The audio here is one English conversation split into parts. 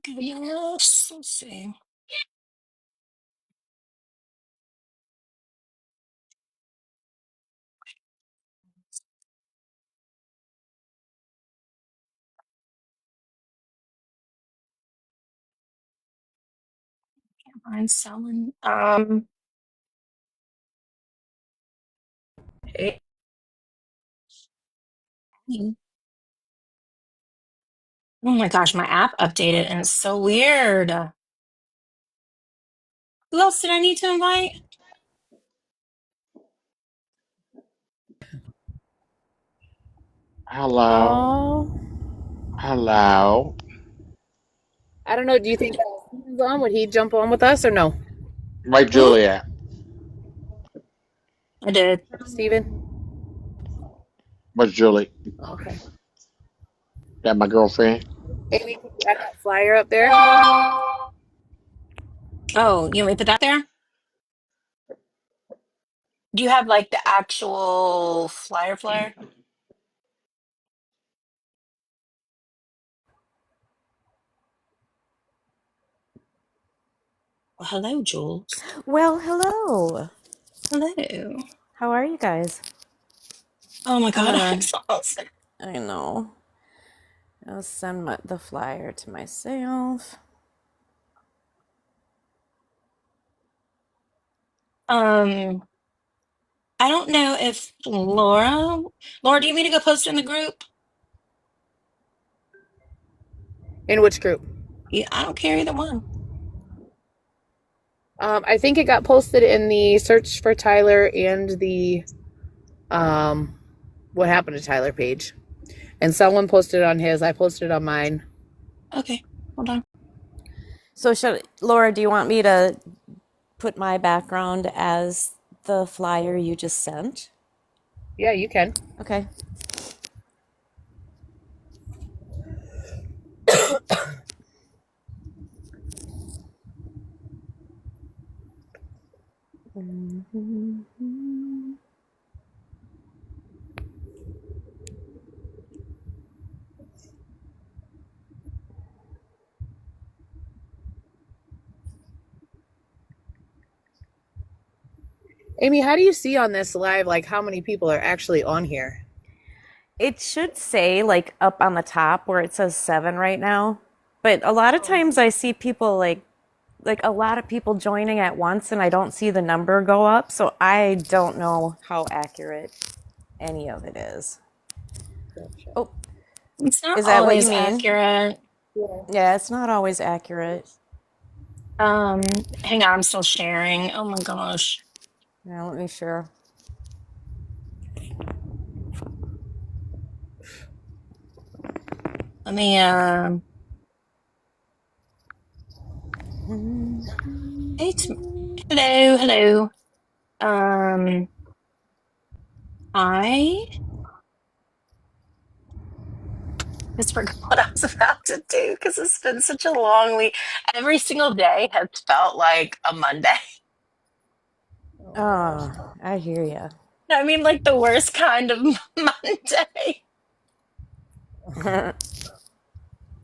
Yes. Let's see. I'm selling. Hey, Oh my gosh, my app updated and it's so weird. Who else did I need to invite? Hello, oh, hello. I don't know. Do you think Steven's on? Would he jump on with us or no? Right, Hmm? Juliet. I did. Steven? What's Julie? Okay. That my girlfriend? Amy, you got that flyer up there? Oh, you want me to put that there? Do you have like the actual flyer? Well, hello, Jules. Well, hello. Hello. How are you guys? Oh my I'm God, I'm gonna. so awesome. I know. I'll send the flyer to myself. Um, I don't know if Laura, do you mean to go post in the group? In which group? Yeah, I don't care either one. I think it got posted in the search for Tyler and the um, what happened to Tyler page. And someone posted on his. I posted on mine. Okay, hold on. So, Laura, do you want me to put my background as the flyer you just sent? Yeah, you can. Okay. Mhm. Amy, how do you see on this live like how many people are actually on here? It should say like up on the top where it says 7 right now. But a lot of times I see people like a lot of people joining at once and I don't see the number go up, so I don't know how accurate any of it is. Gotcha. Oh, It's not is that what you always mean? accurate. Yeah. Yeah, it's not always accurate. Hang on, I'm still sharing. Oh my gosh. Yeah, let me share. Let me, hey, hello. Um, I just forgot what I was about to do because it's been such a long week. Every single day has felt like a Monday. Oh my gosh. Oh, I hear you. I mean, like the worst kind of Monday.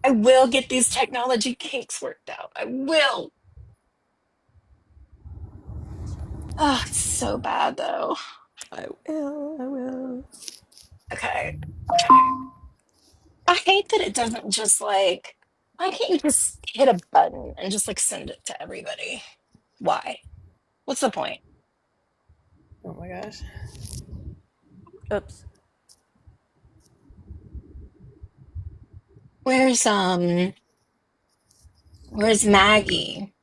I will get these technology kinks worked out. I will. Oh, it's so bad though. I will. I will. Okay. I hate that it doesn't just like, why can't you just hit a button and just like send it to everybody? Why? What's the point? Oh my gosh. Oops. Where's where's Maggie?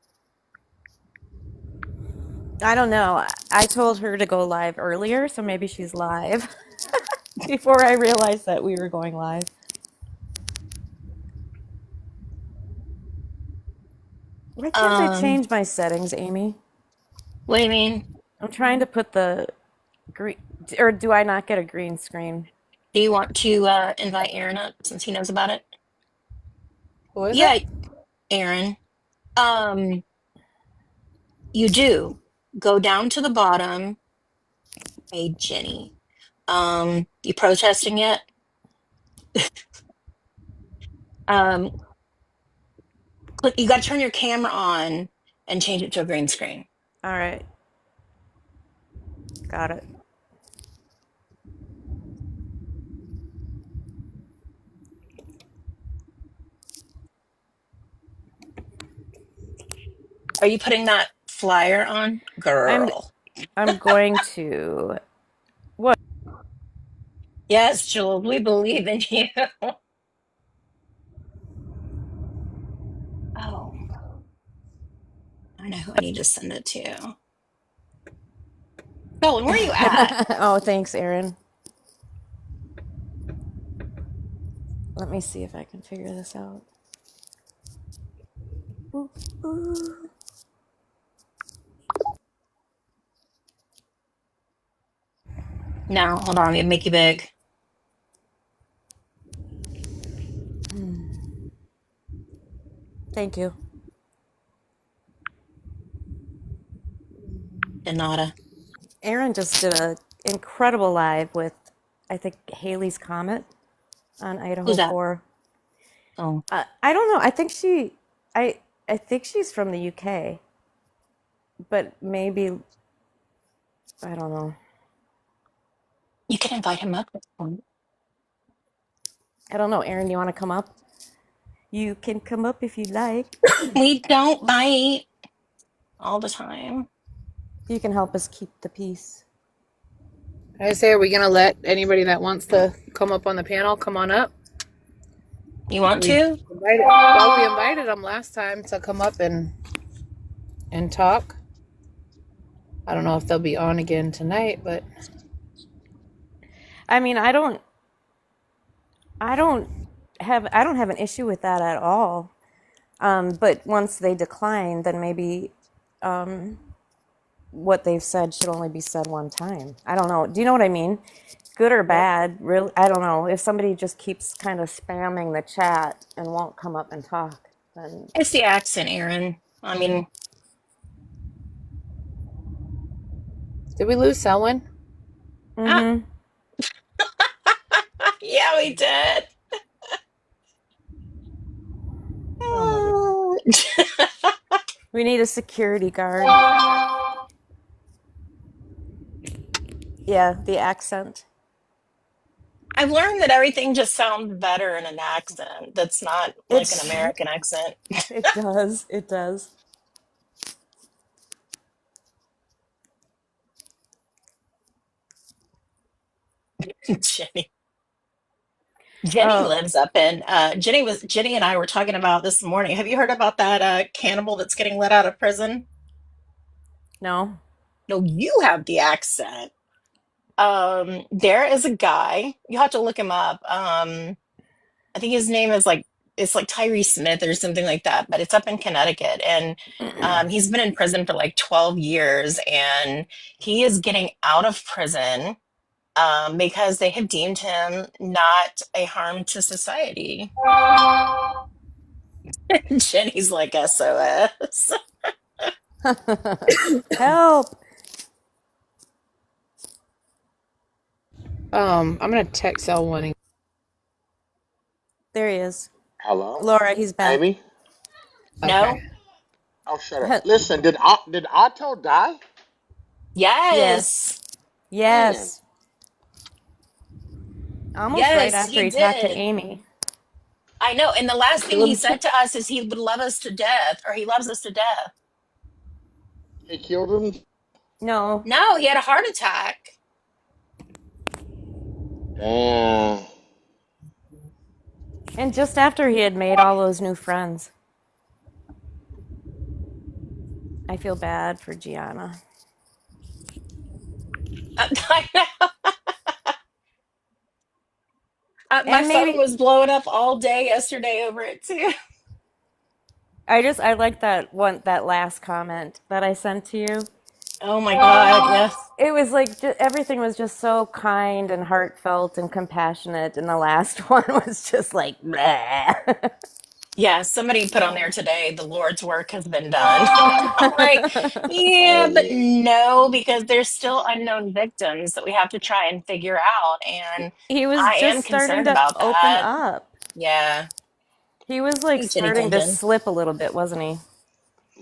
I don't know. I told her to go live earlier, so maybe she's live before I realized that we were going live. Why can't I Um, change my settings, Amy? what do you mean? I'm trying to put the green, or do I not get a green screen? Do you want to invite Aaron up since he knows about it? Who is it? Yeah, Aaron. Um, you do. Go down to the bottom. Hey, Jenny. You protesting yet? Um, Look, you got to turn your camera on and change it to a green screen. All right. Got it. Are you putting that flyer on? I'm Girl. I'm going to what? Yes, Jules, we believe in you. Oh, I know who I need to send it to. Nolan, where are you at? Oh, thanks, Aaron. Let me see if I can figure this out. Ooh, ooh. No, hold on. Let me make you big. Thank you. Donata. Aaron just did a incredible live with, I think, Haley's Comet on Idaho Who's that? 4. Oh, I don't know. I think she's from the UK, but maybe I don't know. you can invite him up at this point. I don't know. Aaron, you want to come up? You can come up if you like. We don't bite all the time. You can help us keep the peace. I say, are we going to let anybody that wants to come up on the panel come on up? You want We to? we invited them last time to come up and talk. I don't know if they'll be on again tonight, but I mean, I don't I don't have an issue with that at all. But once they decline, then maybe what they've said should only be said one time. I don't know. Do you know what I mean? Good or yep. bad, really? I don't know. If somebody just keeps kind of spamming the chat and won't come up and talk, then It's the accent, Aaron. I mean, Did we lose Selwyn? ah, mm-hmm. yeah, we did. Oh my god. We need a security guard. Yeah, the accent. I've learned that everything just sounds better in an accent that's not like an It's American accent. it does. It does. Jenny. Jenny Oh, lives up in Jenny and I were talking about this morning. Have you heard about that cannibal that's getting let out of prison? no. No, you have the accent. There is a guy, you have to look him up. I think his name is like it's like Tyree Smith or something like that, but it's up in Connecticut. And he's been in prison for like 12 years and he is getting out of prison because they have deemed him not a harm to society. Jenny's like SOS. Help. I'm gonna text Selwyn. There he is. Hello, Laura, he's back. Amy. No? Okay. Oh, shut up. Listen, did Otto die? Yes. Yes. Man, Yes. Almost right Yes, after he he talked to did. Amy. I know. And the they last thing killed he him too. said to us is he would love us to death, or he loves us to death. He killed him. No. No, he had a heart attack. Damn. And just after he had made all those new friends. I feel bad for Gianna. I know. My And phone maybe was blowing up all day yesterday over it too. I like that last comment that I sent to you. Oh my God. Yeah. It was like everything was just so kind and heartfelt and compassionate, and the last one was just like, bleh. Yeah. Somebody put on there today, the Lord's work has been done. I'm like, Oh yeah, but yeah. no, because there's still unknown victims that we have to try and figure out. And He was I just am starting concerned to about open that. up. Yeah. He was like He's getting starting to engine. slip a little bit, wasn't he?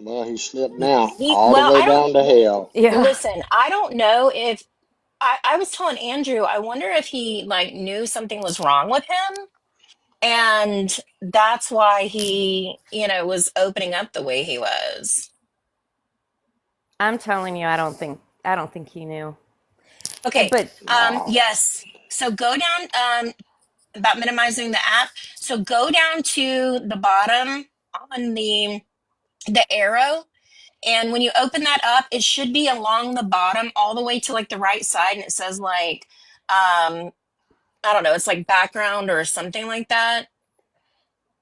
Well, he slipped now, He all the well, way I don't down to hell. Yeah. listen. I don't know if I was telling Andrew. I wonder if he like knew something was wrong with him, and that's why he, was opening up the way he was. I'm telling you, I don't think he knew. Okay. But No. Yes. So go down. About minimizing the app. So go down to the bottom on the arrow, and when you open that up, it should be along the bottom all the way to like the right side, and it says like I don't know, it's like background or something like that.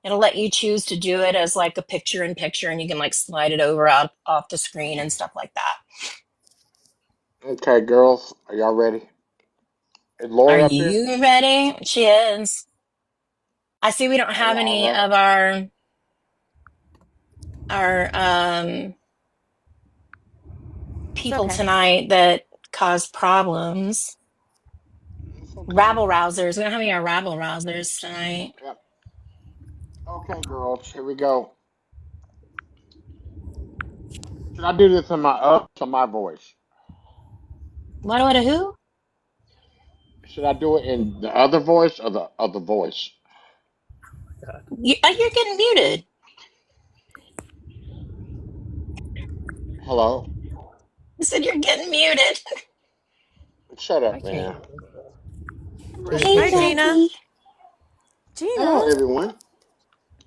It'll let you choose to do it as like a picture in picture, and you can like slide it over out off the screen and stuff like that. Okay, girls, are y'all ready? Is Are Laura up here? you ready? She is. I see we don't Are have y'all any ready? of our it's people okay. tonight that cause problems. It's okay. Rabble rousers. We don't have any rabble rousers tonight. Yep. Okay, girls, here we go. Should I do this in my or my voice? What who? Should I do it in the other voice or the other voice? You're getting muted. Hello? You said you're getting muted. Shut I up, can't. man. Hey, Hi, Gina. Jackie. Gina. Hello, everyone.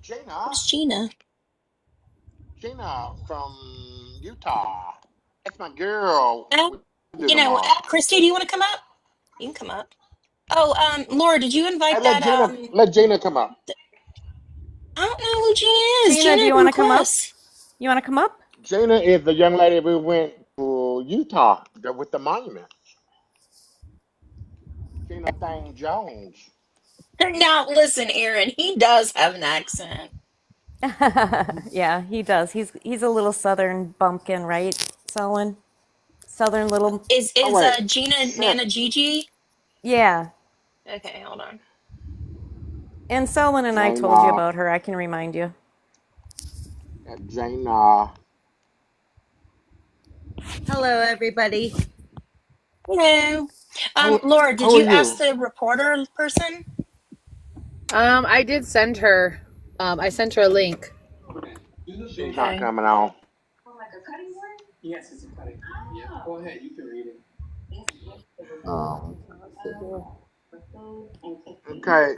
Gina. Where's Gina? Gina from Utah. That's my girl. Uh, We do tomorrow. Christy, do you want to come up? You can come up. Oh, Laura, did you Hey, invite that? Let Gina come up. I don't know who Gina is. Gina, do Gina you want to come up? requests. You want to come up? Gina is the young lady we went to Utah with the monument. Gina Thang Jones. Now, listen, Aaron, he does have an accent. Yeah, he does. He's a little southern bumpkin, right, Selwyn? Southern little. Is Oh is wait, Gina shit. Nana Gigi? Yeah. Okay, hold on. And Selwyn and I told you Jana. about her. I can remind you. Jana. Hello, everybody. Hello. Who Laura, did who are you ask you? the reporter person? I did send her. I sent her a link. She's not Okay. coming on. Let's see here. Okay.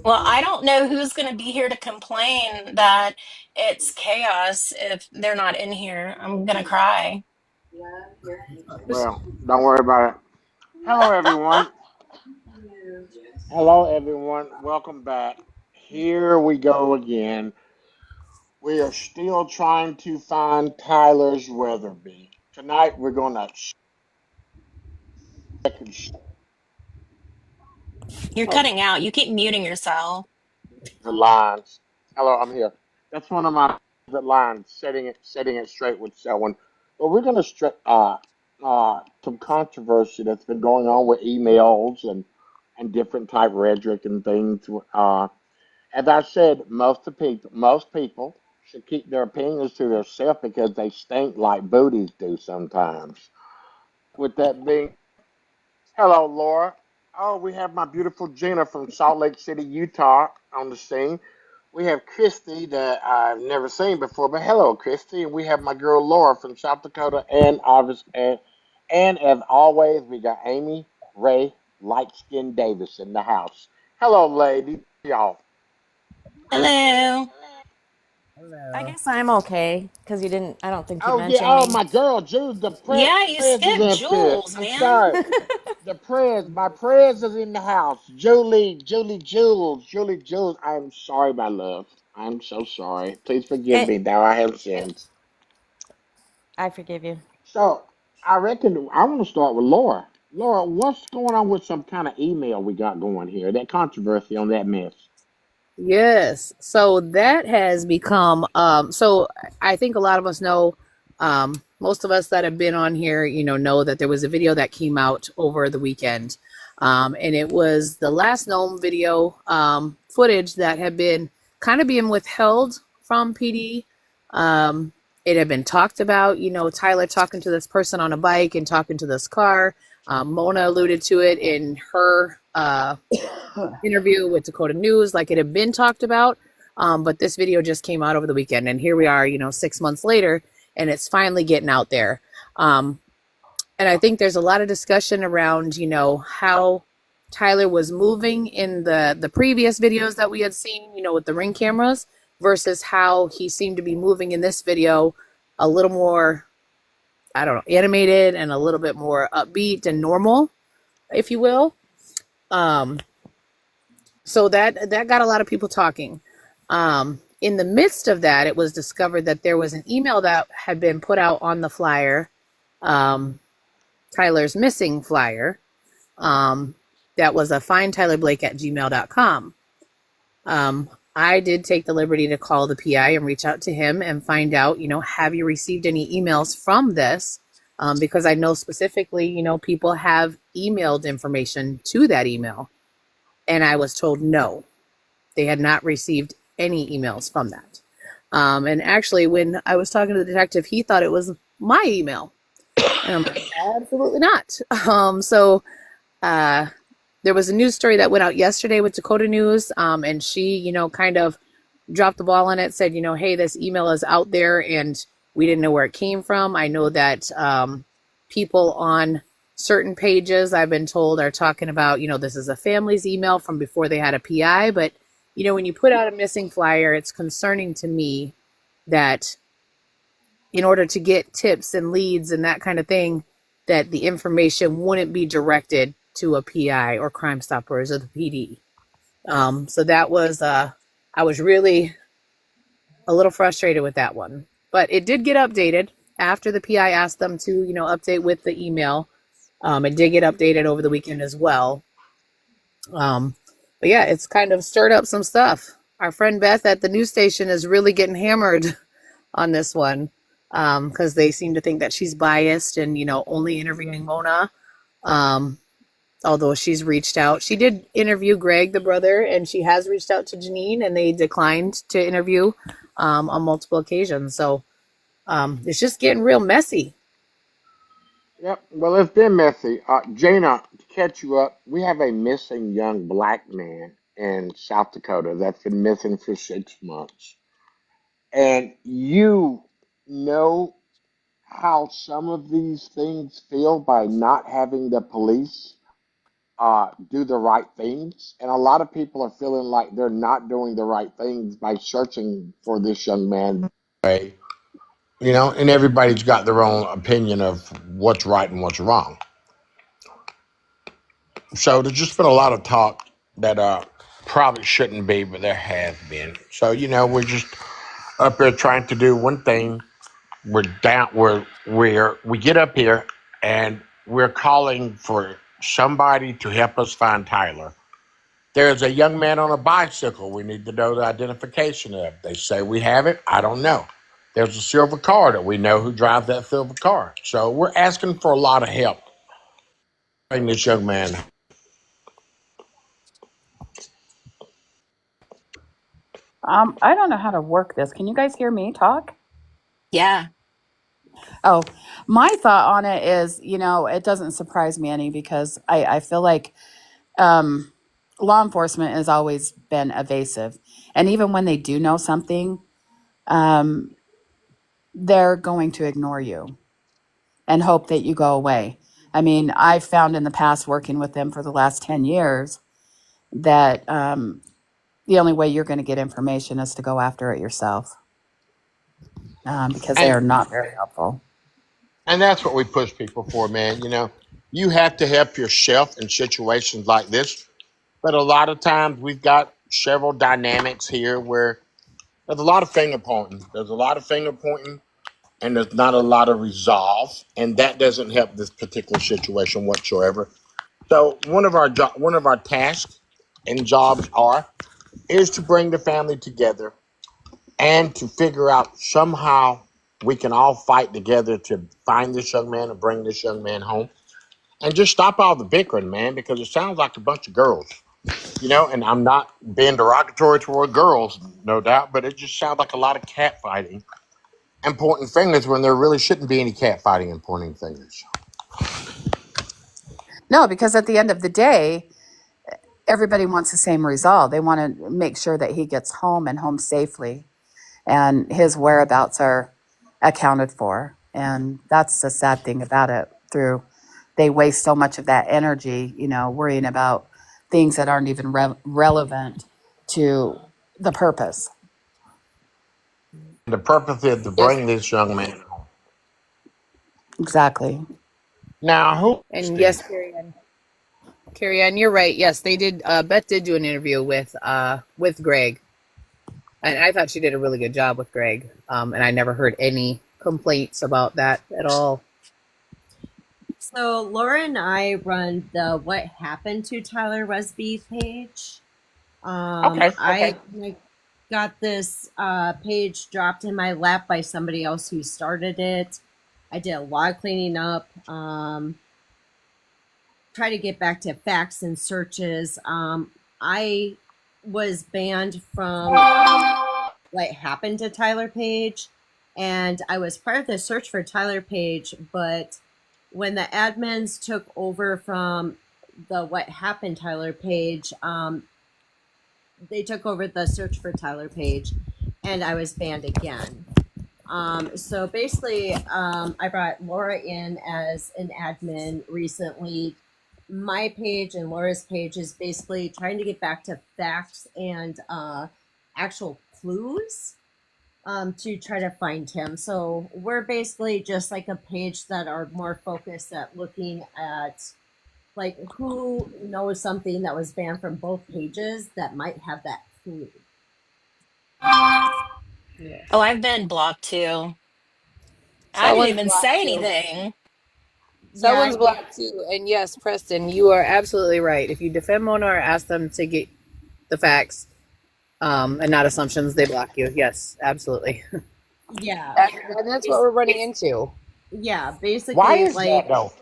Well, I don't know who's going to be here to complain that it's chaos if they're not in here. I'm going to cry. Well, don't worry about it. Hello, everyone. Hello, everyone. Welcome back. Here we go again. We are still trying to find Tyler's Weatherby. Tonight, we're going to check You're cutting out. You keep muting yourself. the lines. Hello, I'm here. That's one of my favorite lines. Setting it straight with someone. But we're going to some controversy that's been going on with emails and different type rhetoric and things. As I said, most people should keep their opinions to themselves because they stink like booties do sometimes. With that being, hello, Laura. Oh, we have my beautiful Gina from Salt Lake City, Utah, on the scene. We have Christy that I've never seen before, but hello, Christy. And we have my girl Laura from South Dakota, and as always, we got Amy Ray Lightskin Davis in the house. Hello, ladies, y'all. Hello. I Hello. guess I'm okay because you didn't. I don't think you Oh yeah, mentioned oh me. my girl, Jules, the Yeah, you prez is skipped up here. Jules, I'm man. sorry. My prez is in the house. Julie, Jules. I'm sorry, my love. I'm so sorry. Please forgive And me, thou I have sinned. I forgive you. So I reckon I want to start with Laura. Laura, what's going on with some kind of email we got going here? That controversy on that mess. Yes. So that has become. So I think a lot of us know. Most of us that have been on here, know that there was a video that came out over the weekend. And it was the last known video footage that had been kind of being withheld from PD. It had been talked about, Tyler talking to this person on a bike and talking to this car. Mona alluded to it in her interview with Dakota News, like it had been talked about. But this video just came out over the weekend, and here we are, 6 months later, and it's finally getting out there. And I think there's a lot of discussion around, how Tyler was moving in the previous videos that we had seen, with the Ring cameras, versus how he seemed to be moving in this video a little more, I don't know, animated and a little bit more upbeat and normal, if you will. So that got a lot of people talking. In the midst of that, it was discovered that there was an email that had been put out on the flyer, Tyler's missing flyer, that was a findtylerblake@gmail.com. I did take the liberty to call the PI and reach out to him and find out, have you received any emails from this? Because I know specifically, people have emailed information to that email. And I was told no, they had not received any emails from that. And actually, when I was talking to the detective, he thought it was my email. And I'm like, absolutely not. So there was a news story that went out yesterday with Dakota News, and she, kind of dropped the ball on it, said, hey, this email is out there, and we didn't know where it came from. I know that people on certain pages, I've been told, are talking about, this is a family's email from before they had a PI. But, when you put out a missing flyer, it's concerning to me that in order to get tips and leads and that kind of thing, that the information wouldn't be directed to a PI or Crime Stoppers or the PD. So that was, I was really a little frustrated with that one. But it did get updated after the PI asked them to, update with the email. It did get updated over the weekend as well. But yeah, it's kind of stirred up some stuff. Our friend Beth at the news station is really getting hammered on this one, because they seem to think that she's biased and, only interviewing Mona. Although she's reached out. She did interview Greg, the brother, and she has reached out to Janine, and they declined to interview on multiple occasions. So it's just getting real messy. Yep. Well, it's been messy. Jana, to catch you up, we have a missing young black man in South Dakota that's been missing for 6 months. And you know how some of these things feel by not having the police do the right things. And a lot of people are feeling like they're not doing the right things by searching for this young man. Right. And everybody's got their own opinion of what's right and what's wrong. So there's just been a lot of talk that probably shouldn't be, but there has been. So, we're just up here trying to do one thing. We get up here and we're calling for somebody to help us find Tyler. There's a young man on a bicycle we need to know the identification of. They say we have it. I don't know. There's a silver car that we know who drives that silver car. So we're asking for a lot of help. Bring this young man. I don't know how to work this. Can you guys hear me talk? Yeah. Oh, my thought on it is, it doesn't surprise me any, because I feel like law enforcement has always been evasive. And even when they do know something, they're going to ignore you and hope that you go away. I mean, I've found in the past, working with them for the last 10 years, that the only way you're going to get information is to go after it yourself, because they are not very helpful. And that's what we push people for, man. You have to help yourself in situations like this. But a lot of times we've got several dynamics here where there's a lot of finger pointing. And there's not a lot of resolve. And that doesn't help this particular situation whatsoever. So one of our tasks and jobs is to bring the family together and to figure out somehow we can all fight together to find this young man and bring this young man home, and just stop all the bickering, man, because it sounds like a bunch of girls. And I'm not being derogatory toward girls, no doubt, but it just sounds like a lot of catfighting and pointing fingers when there really shouldn't be any catfighting and pointing fingers. No, because at the end of the day, everybody wants the same result. They want to make sure that he gets home and home safely and his whereabouts are accounted for. And that's the sad thing about it. They waste so much of that energy, worrying about things that aren't even relevant to the purpose. The purpose is to Yes. bring this young man home. Exactly. Now, who? And yes, Carrie Ann, you're right. Yes, they did. Beth did do an interview with Greg, and I thought she did a really good job with Greg. And I never heard any complaints about that at all. So Laura and I run the What Happened to Tyler Wesby page. Okay. I got this page dropped in my lap by somebody else who started it. I did a lot of cleaning up. Try to get back to facts and searches. I was banned from What Happened to Tyler page, and I was part of the search for Tyler page, but when the admins took over from the What Happened Tyler page, they took over the search for Tyler page, and I was banned again. So basically, I brought Laura in as an admin recently. My page and Laura's page is basically trying to get back to facts and actual clues to try to find him. So we're basically just like a page that are more focused at looking at like who knows something that was banned from both pages that might have that clue. Oh, I've been blocked too. I didn't Someone's even blocked say too. anything. Someone's blocked too. And yes, Preston, you are absolutely right. If you defend Mona or ask them to get the facts and not assumptions, they block you. Yes, absolutely. Yeah. And that's what we're running into. Yeah, basically, Why is like that though?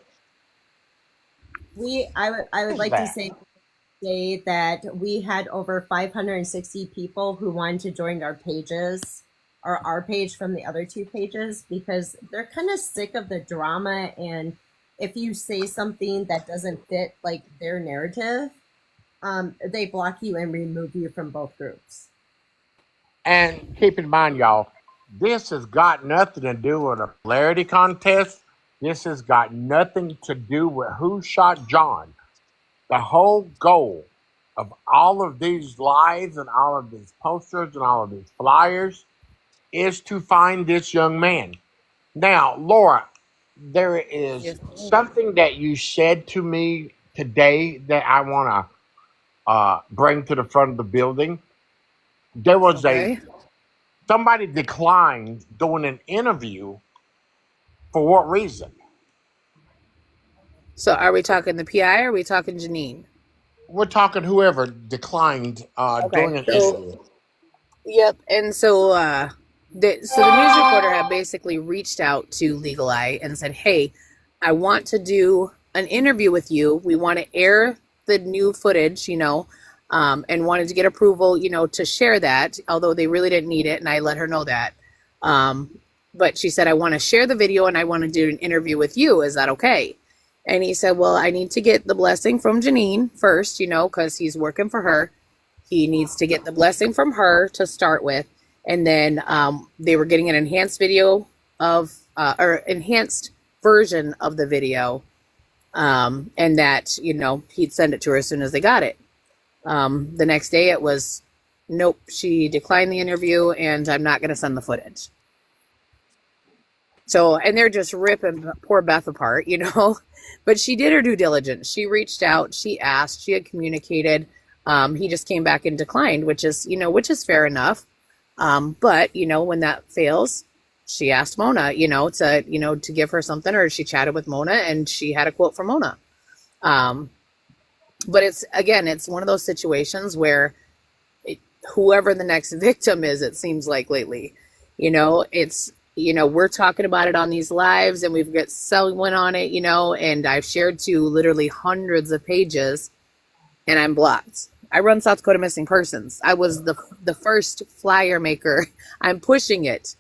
I would like to say that we had over 560 people who wanted to join our pages or our page from the other two pages because they're kind of sick of the drama, and if you say something that doesn't fit like their narrative, they block you and remove you from both groups. And keep in mind, y'all, this has got nothing to do with a popularity contest. This has got nothing to do with who shot John. The whole goal of all of these lives and all of these posters and all of these flyers is to find this young man. Now, Laura, there is Yes. something that you said to me today that I want to bring to the front of the building. There was Okay. somebody declined doing an interview. For what reason? So are we talking the PI or are we talking Janine? We're talking whoever declined doing an interview. Yep. And so the news reporter had basically reached out to Legal Eye and said, "Hey, I want to do an interview with you. We want to air the new footage, and wanted to get approval, to share that, although they really didn't need it." And I let her know that. But she said, "I want to share the video and I want to do an interview with you. Is that okay?" And he said, "Well, I need to get the blessing from Janine first, because he's working for her. He needs to get the blessing from her to start with." And then they were getting an enhanced video or enhanced version of the video. And that, he'd send it to her as soon as they got it. The next day it was, "Nope, she declined the interview and I'm not going to send the footage." So, and they're just ripping poor Beth apart, but she did her due diligence. She reached out, she asked, she had communicated. He just came back and declined, which is fair enough. But when that fails, she asked Mona, to give her something, or she chatted with Mona and she had a quote from Mona. But it's one of those situations where whoever the next victim is, it seems like lately, we're talking about it on these lives and we've got someone on it, and I've shared to literally hundreds of pages and I'm blocked. I run South Dakota Missing Persons. I was the first flyer maker. I'm pushing it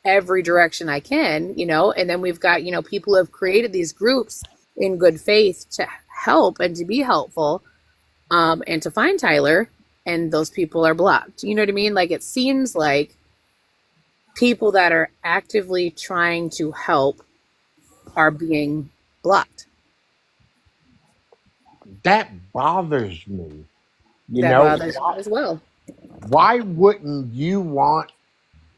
every direction I can, and then we've got, people who have created these groups in good faith to help and to be helpful, and to find Tyler, and those people are blocked. You know what I mean? Like, it seems like people that are actively trying to help are being blocked. That bothers me. That bothers me as well. Why wouldn't you want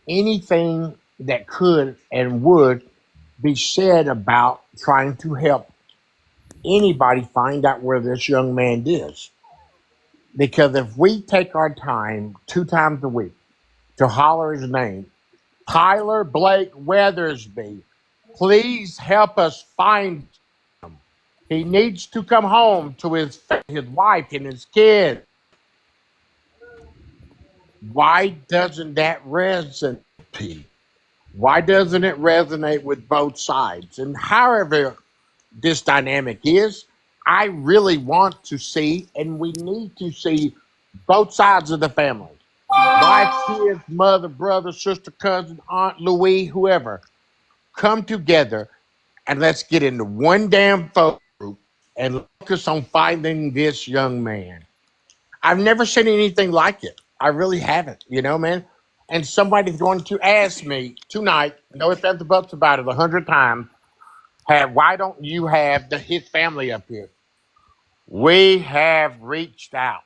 anything that could and would be said about trying to help anybody find out where this young man is? Because if we take our time 2 times a week to holler his name, Tyler Blake Weathersby, please help us find him. He needs to come home to his wife and his kids. Why doesn't that resonate? Why doesn't it resonate with both sides? And however this dynamic is, I really want to see, and we need to see both sides of the family. Wife, kids, mother, brother, sister, cousin, aunt, Louie, whoever. Come together and let's get into one damn focus group and focus on finding this young man. I've never seen anything like it. I really haven't, man. And somebody's going to ask me tonight, no ifs, ands, or buts about it 100 times, why don't you have his family up here? We have reached out.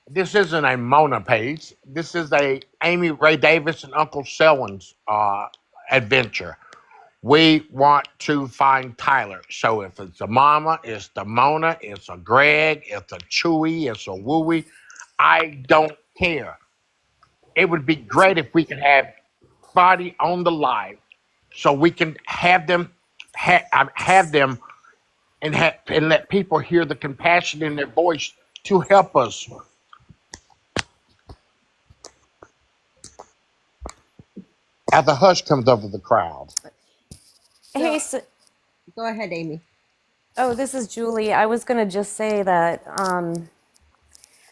This isn't a Mona page. This is a Amy Ray Davis and Uncle Selwyn's adventure. We want to find Tyler. So if it's a Mama, it's the Mona, it's a Greg, it's a Chewy, it's a Wooey. I don't care. It would be great if we could have body on the live, so we can have them and let people hear the compassion in their voice to help us. As a hush comes over the crowd. Hey, Go ahead, Amy. oh, this is Julie. I was going to just say that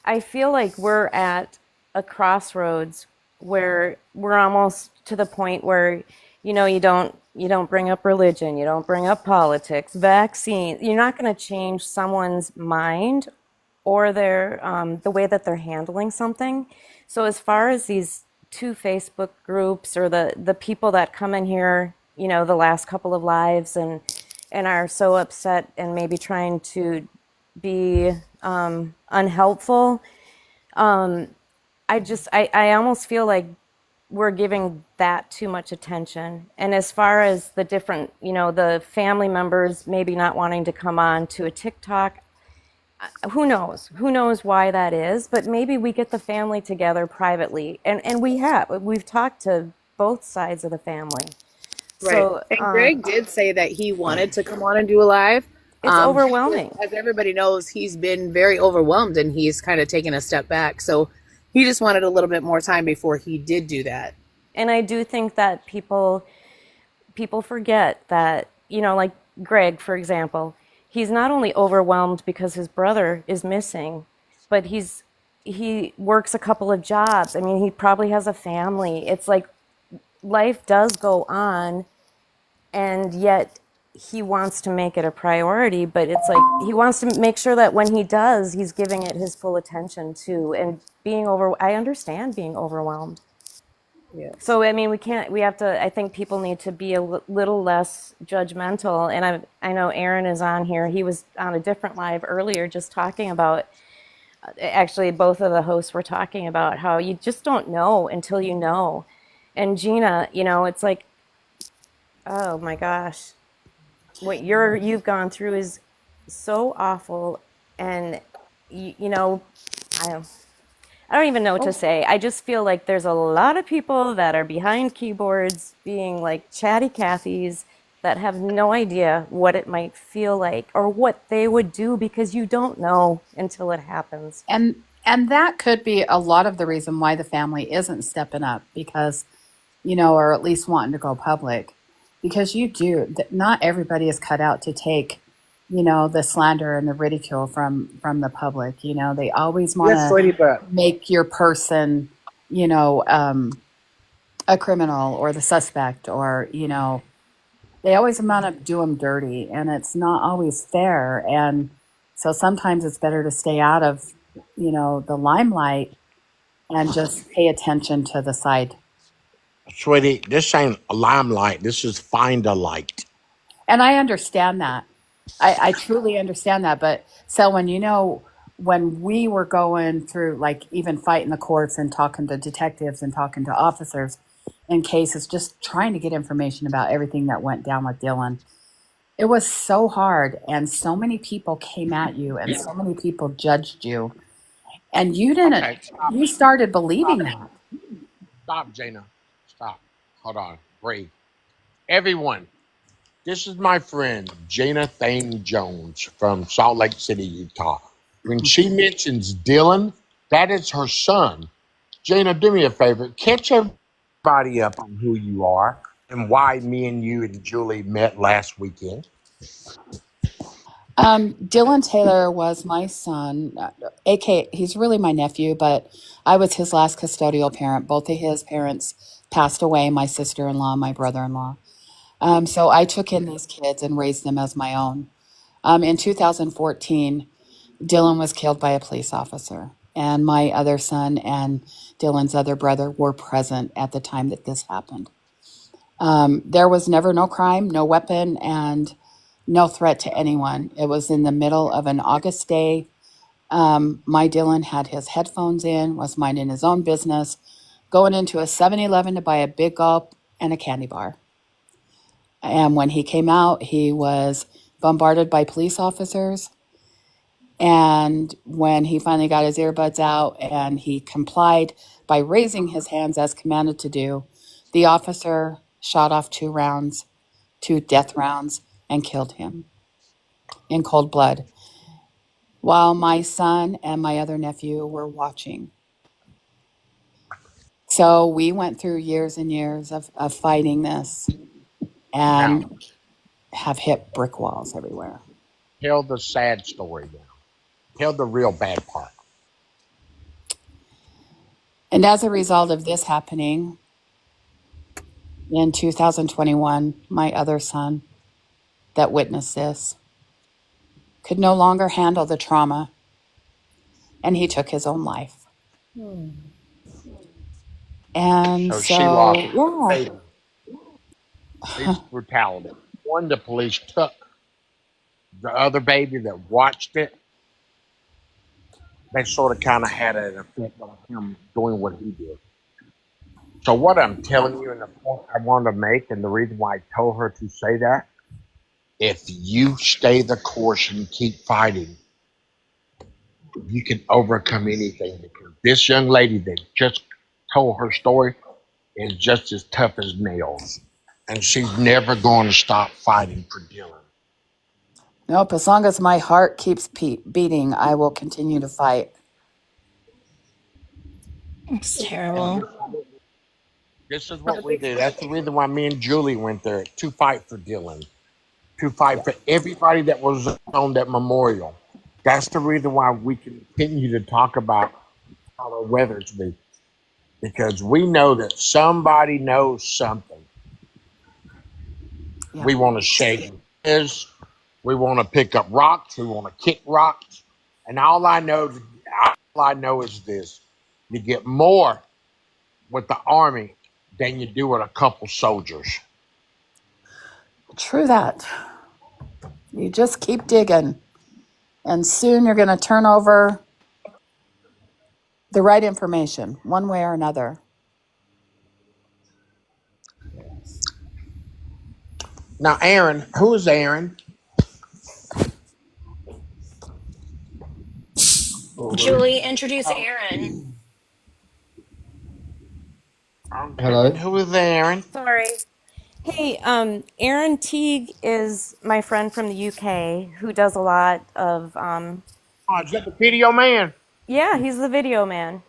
I feel like we're at a crossroads where we're almost to the point where, you don't bring up religion, you don't bring up politics, vaccine. You're not going to change someone's mind or their the way that they're handling something. So as far as these two Facebook groups or the people that come in here, the last couple of lives and are so upset and maybe trying to be unhelpful, I almost feel like we're giving that too much attention. And as far as the different, the family members maybe not wanting to come on to a TikTok, who knows? Who knows why that is? But maybe we get the family together privately. And we've talked to both sides of the family. Right. So, And Greg did say that he wanted to come on and do a live. it's overwhelming. As everybody knows, he's been very overwhelmed and he's kind of taken a step back. So he just wanted a little bit more time before he did do that. And I do think that people forget that, like Greg, for example, he's not only overwhelmed because his brother is missing, but he works a couple of jobs. I mean, he probably has a family. It's like life does go on, and yet he wants to make it a priority, but it's like he wants to make sure that when he does, he's giving it his full attention too. And I understand being overwhelmed. Yeah. So, I mean, I think people need to be a little less judgmental. And I know Aaron is on here. He was on a different live earlier just talking about, actually, both of the hosts were talking about how you just don't know until you know. And Gina, it's like, oh my gosh, what you've gone through is so awful. And, I don't even know what to say. I just feel like there's a lot of people that are behind keyboards being like chatty Cathys that have no idea what it might feel like or what they would do, because you don't know until it happens. And that could be a lot of the reason why the family isn't stepping up, because or at least wanting to go public, because not everybody is cut out to take, the slander and the ridicule from the public. They always want Yes, to sweetie, but make your person, a criminal or the suspect, or they always want to do them dirty, and it's not always fair. And so sometimes it's better to stay out of, the limelight and just pay attention to the side. sweetie, this ain't a limelight. This is find a light. And I understand that. I truly understand that. But Selwyn, when we were going through, like, even fighting the courts and talking to detectives and talking to officers in cases, just trying to get information about everything that went down with Dylan, it was so hard. And so many people came at you and so many people judged you. And Okay, stop, you started stop, believing that. stop, Jana. Stop. Hold on. Breathe. Everyone, this is my friend, Jana Thane Jones from Salt Lake City, Utah. When she mentions Dylan, that is her son. Jana, do me a favor. Catch everybody up on who you are and why me and you and Julie met last weekend. Dylan Taylor was my son, aka he's really my nephew, but I was his last custodial parent. Both of his parents passed away, my sister-in-law, my brother-in-law. So I took in these kids and raised them as my own. In 2014, Dylan was killed by a police officer, and my other son and Dylan's other brother were present at the time that this happened. There was never no crime, no weapon, and no threat to anyone. It was in the middle of an August day. My Dylan had his headphones in, was minding his own business, going into a 7-Eleven to buy a big gulp and a candy bar. And when he came out, he was bombarded by police officers. And when he finally got his earbuds out and he complied by raising his hands as commanded to do, the officer shot off 2 rounds, 2 death rounds, and killed him in cold blood, while my son and my other nephew were watching. So we went through years and years of fighting this Now, and have hit brick walls everywhere. tell the sad story now. Tell the real bad part. And as a result of this happening, in 2021, my other son that witnessed this could no longer handle the trauma, and he took his own life. And So she lost so, baby. Police brutality. One, the police took. The other baby that watched it, they sort of kind of had an effect on him doing what he did. So what I'm telling you, and the point I want to make, and the reason why I told her to say that, if you stay the course and keep fighting, you can overcome anything. Because this young lady that just told her story is just as tough as nails, and she's never going to stop fighting for Dylan. nope, as long as my heart keeps beating, I will continue to fight. It's And terrible. this is what we do. That's the reason why me and Julie went there to fight for Dylan, to fight for everybody that was on that memorial. That's the reason why we continue to talk about Tyler Weathersby, because we know that somebody knows something. Yeah. We want to shake his, we want to pick up rocks, we want to kick rocks, and all I know is this: you get more with the army than you do with a couple soldiers. True that. You just keep digging, and soon you're going to turn over the right information, one way or another. Now, Aaron, who is Aaron? Julie, introduce Aaron. Hello. Who is Aaron? Sorry. Hey, Aaron Teague is my friend from the UK who does a lot of, Oh, is that the video man? yeah, he's the video man.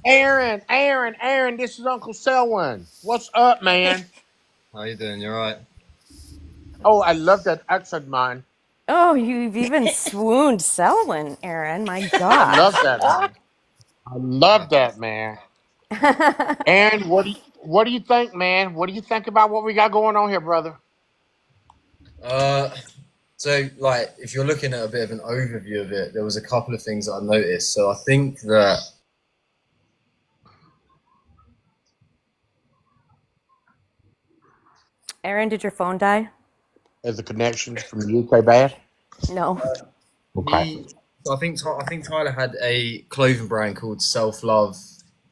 Aaron, this is Uncle Selwyn. What's up, man? How you doing? You alright? Oh, I love that accent, man. Oh, you've even swooned Selwyn, Aaron. My I love gosh. that, man. I love that, man. Aaron, what do you think, man? What do you think about what we got going on here, brother? Uh, so like, if you're looking at a bit of an overview of it, there was a couple of things that I noticed. So I think that Aaron, did your phone die? Is the connections from the UK bad? No. Okay. he, I think Tyler had a clothing brand called Self Love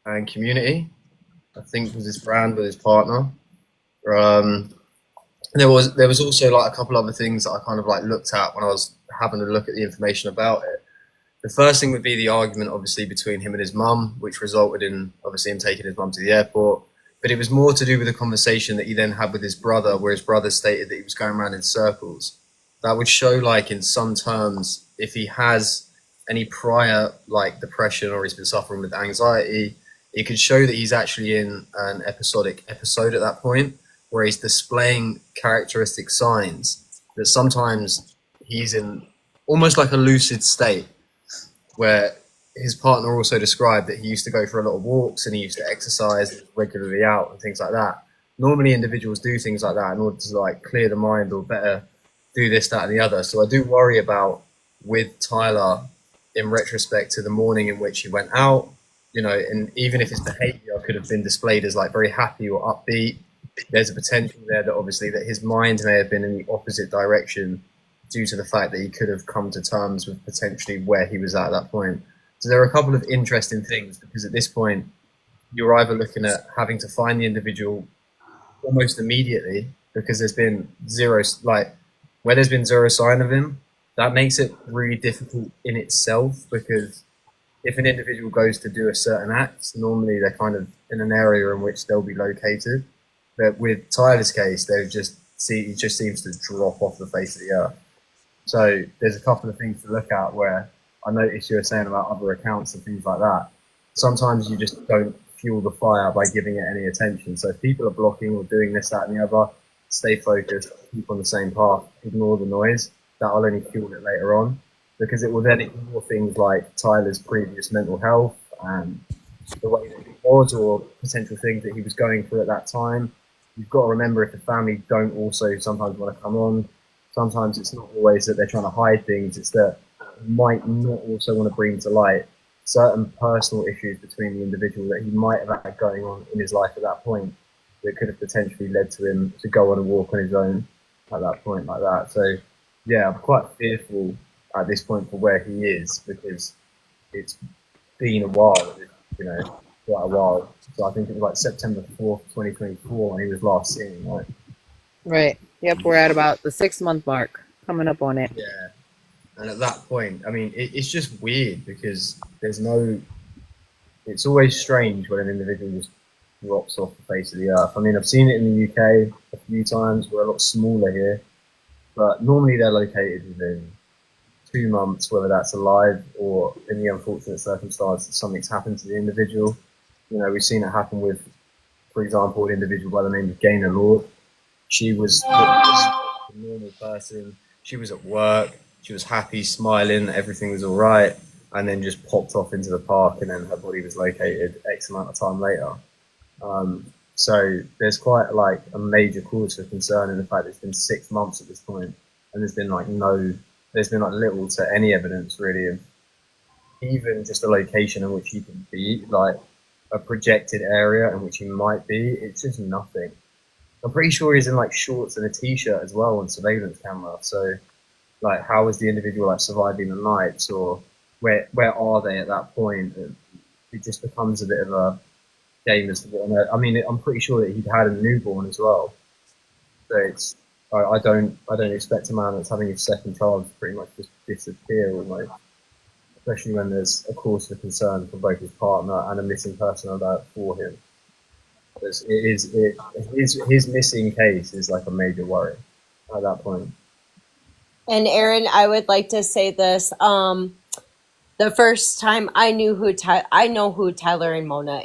and Community. I think was his brand with his partner. Um, there was also like a couple other things that I kind of like looked at when I was having a look at the information about it. The first thing would be the argument, obviously, between him and his mum, which resulted in obviously him taking his mum to the airport. But it was more to do with a conversation that he then had with his brother, where his brother stated that he was going around in circles. That would show, like, in some terms, if he has any prior, like, depression or he's been suffering with anxiety, it could show that he's actually in an episodic episode at that point, where he's displaying characteristic signs that sometimes he's in almost like a lucid state where his partner also described that he used to go for a lot of walks and he used to exercise regularly out and things like that. Normally, individuals do things like that in order to like clear the mind or better do this, that, and the other. So I do worry about with Tyler in retrospect to the morning in which he went out, you know, and even if his behaviour could have been displayed as like very happy or upbeat, there's a potential there that obviously that his mind may have been in the opposite direction due to the fact that he could have come to terms with potentially where he was at that point. So there are a couple of interesting things because at this point you're either looking at having to find the individual almost immediately because there's been zero, like where there's been zero sign of him, that makes it really difficult in itself because if an individual goes to do a certain act, normally they're kind of in an area in which they'll be located. But with Tyler's case, he just seems to drop off the face of the earth. So there's a couple of things to look at where I noticed you were saying about other accounts and things like that. Sometimes you just don't fuel the fire by giving it any attention. So if people are blocking or doing this, that, and the other, stay focused, keep on the same path, ignore the noise. That'll only fuel it later on because it will then ignore things like Tyler's previous mental health and the way that he was or potential things that he was going through at that time. You've got to remember if the family don't also sometimes want to come on, sometimes it's not always that they're trying to hide things, it's that he might not also want to bring to light certain personal issues between the individual that he might have had going on in his life at that point that could have potentially led to him to go on a walk on his own at that point like that. So yeah, I'm quite fearful at this point for where he is because it's been a while, you know, quite a while. So I think it was like September 4th, 2024 when he was last seen, right? Right. Yep, we're at about the 6-month mark, coming up on it. Yeah. And at that point, I mean, it's just weird because there's no. It's always strange when an individual just drops off the face of the earth. I mean, I've seen it in the UK a few times. We're a lot smaller here, but normally they're located within 2 months, whether that's alive or in the unfortunate circumstance that something's happened to the individual. You know, we've seen it happen with, for example, an individual by the name of Gaynor Lord. She was a normal person. She was at work. She was happy, smiling. Everything was all right. And then just popped off into the park and then her body was located X amount of time later. So there's quite like a major cause for concern in the fact that it's been 6 months at this point and there's been like little to any evidence really of even just a location in which he could be, like a projected area in which he might be. It's just nothing. I'm pretty sure he's in like shorts and a t-shirt as well on surveillance camera. So like how is the individual like surviving the night or where are they at that point? It just becomes a bit of a game as to what on earth. I mean, I'm pretty sure that he'd had a newborn as well. So it's I don't expect a man that's having his second child to pretty much just disappear almost, especially when there's a cause for concern for both his partner and a missing person alert for him. His missing case is like a major worry at that point. And Aaron, I would like to say this. the first time I knew I know who Tyler and Mona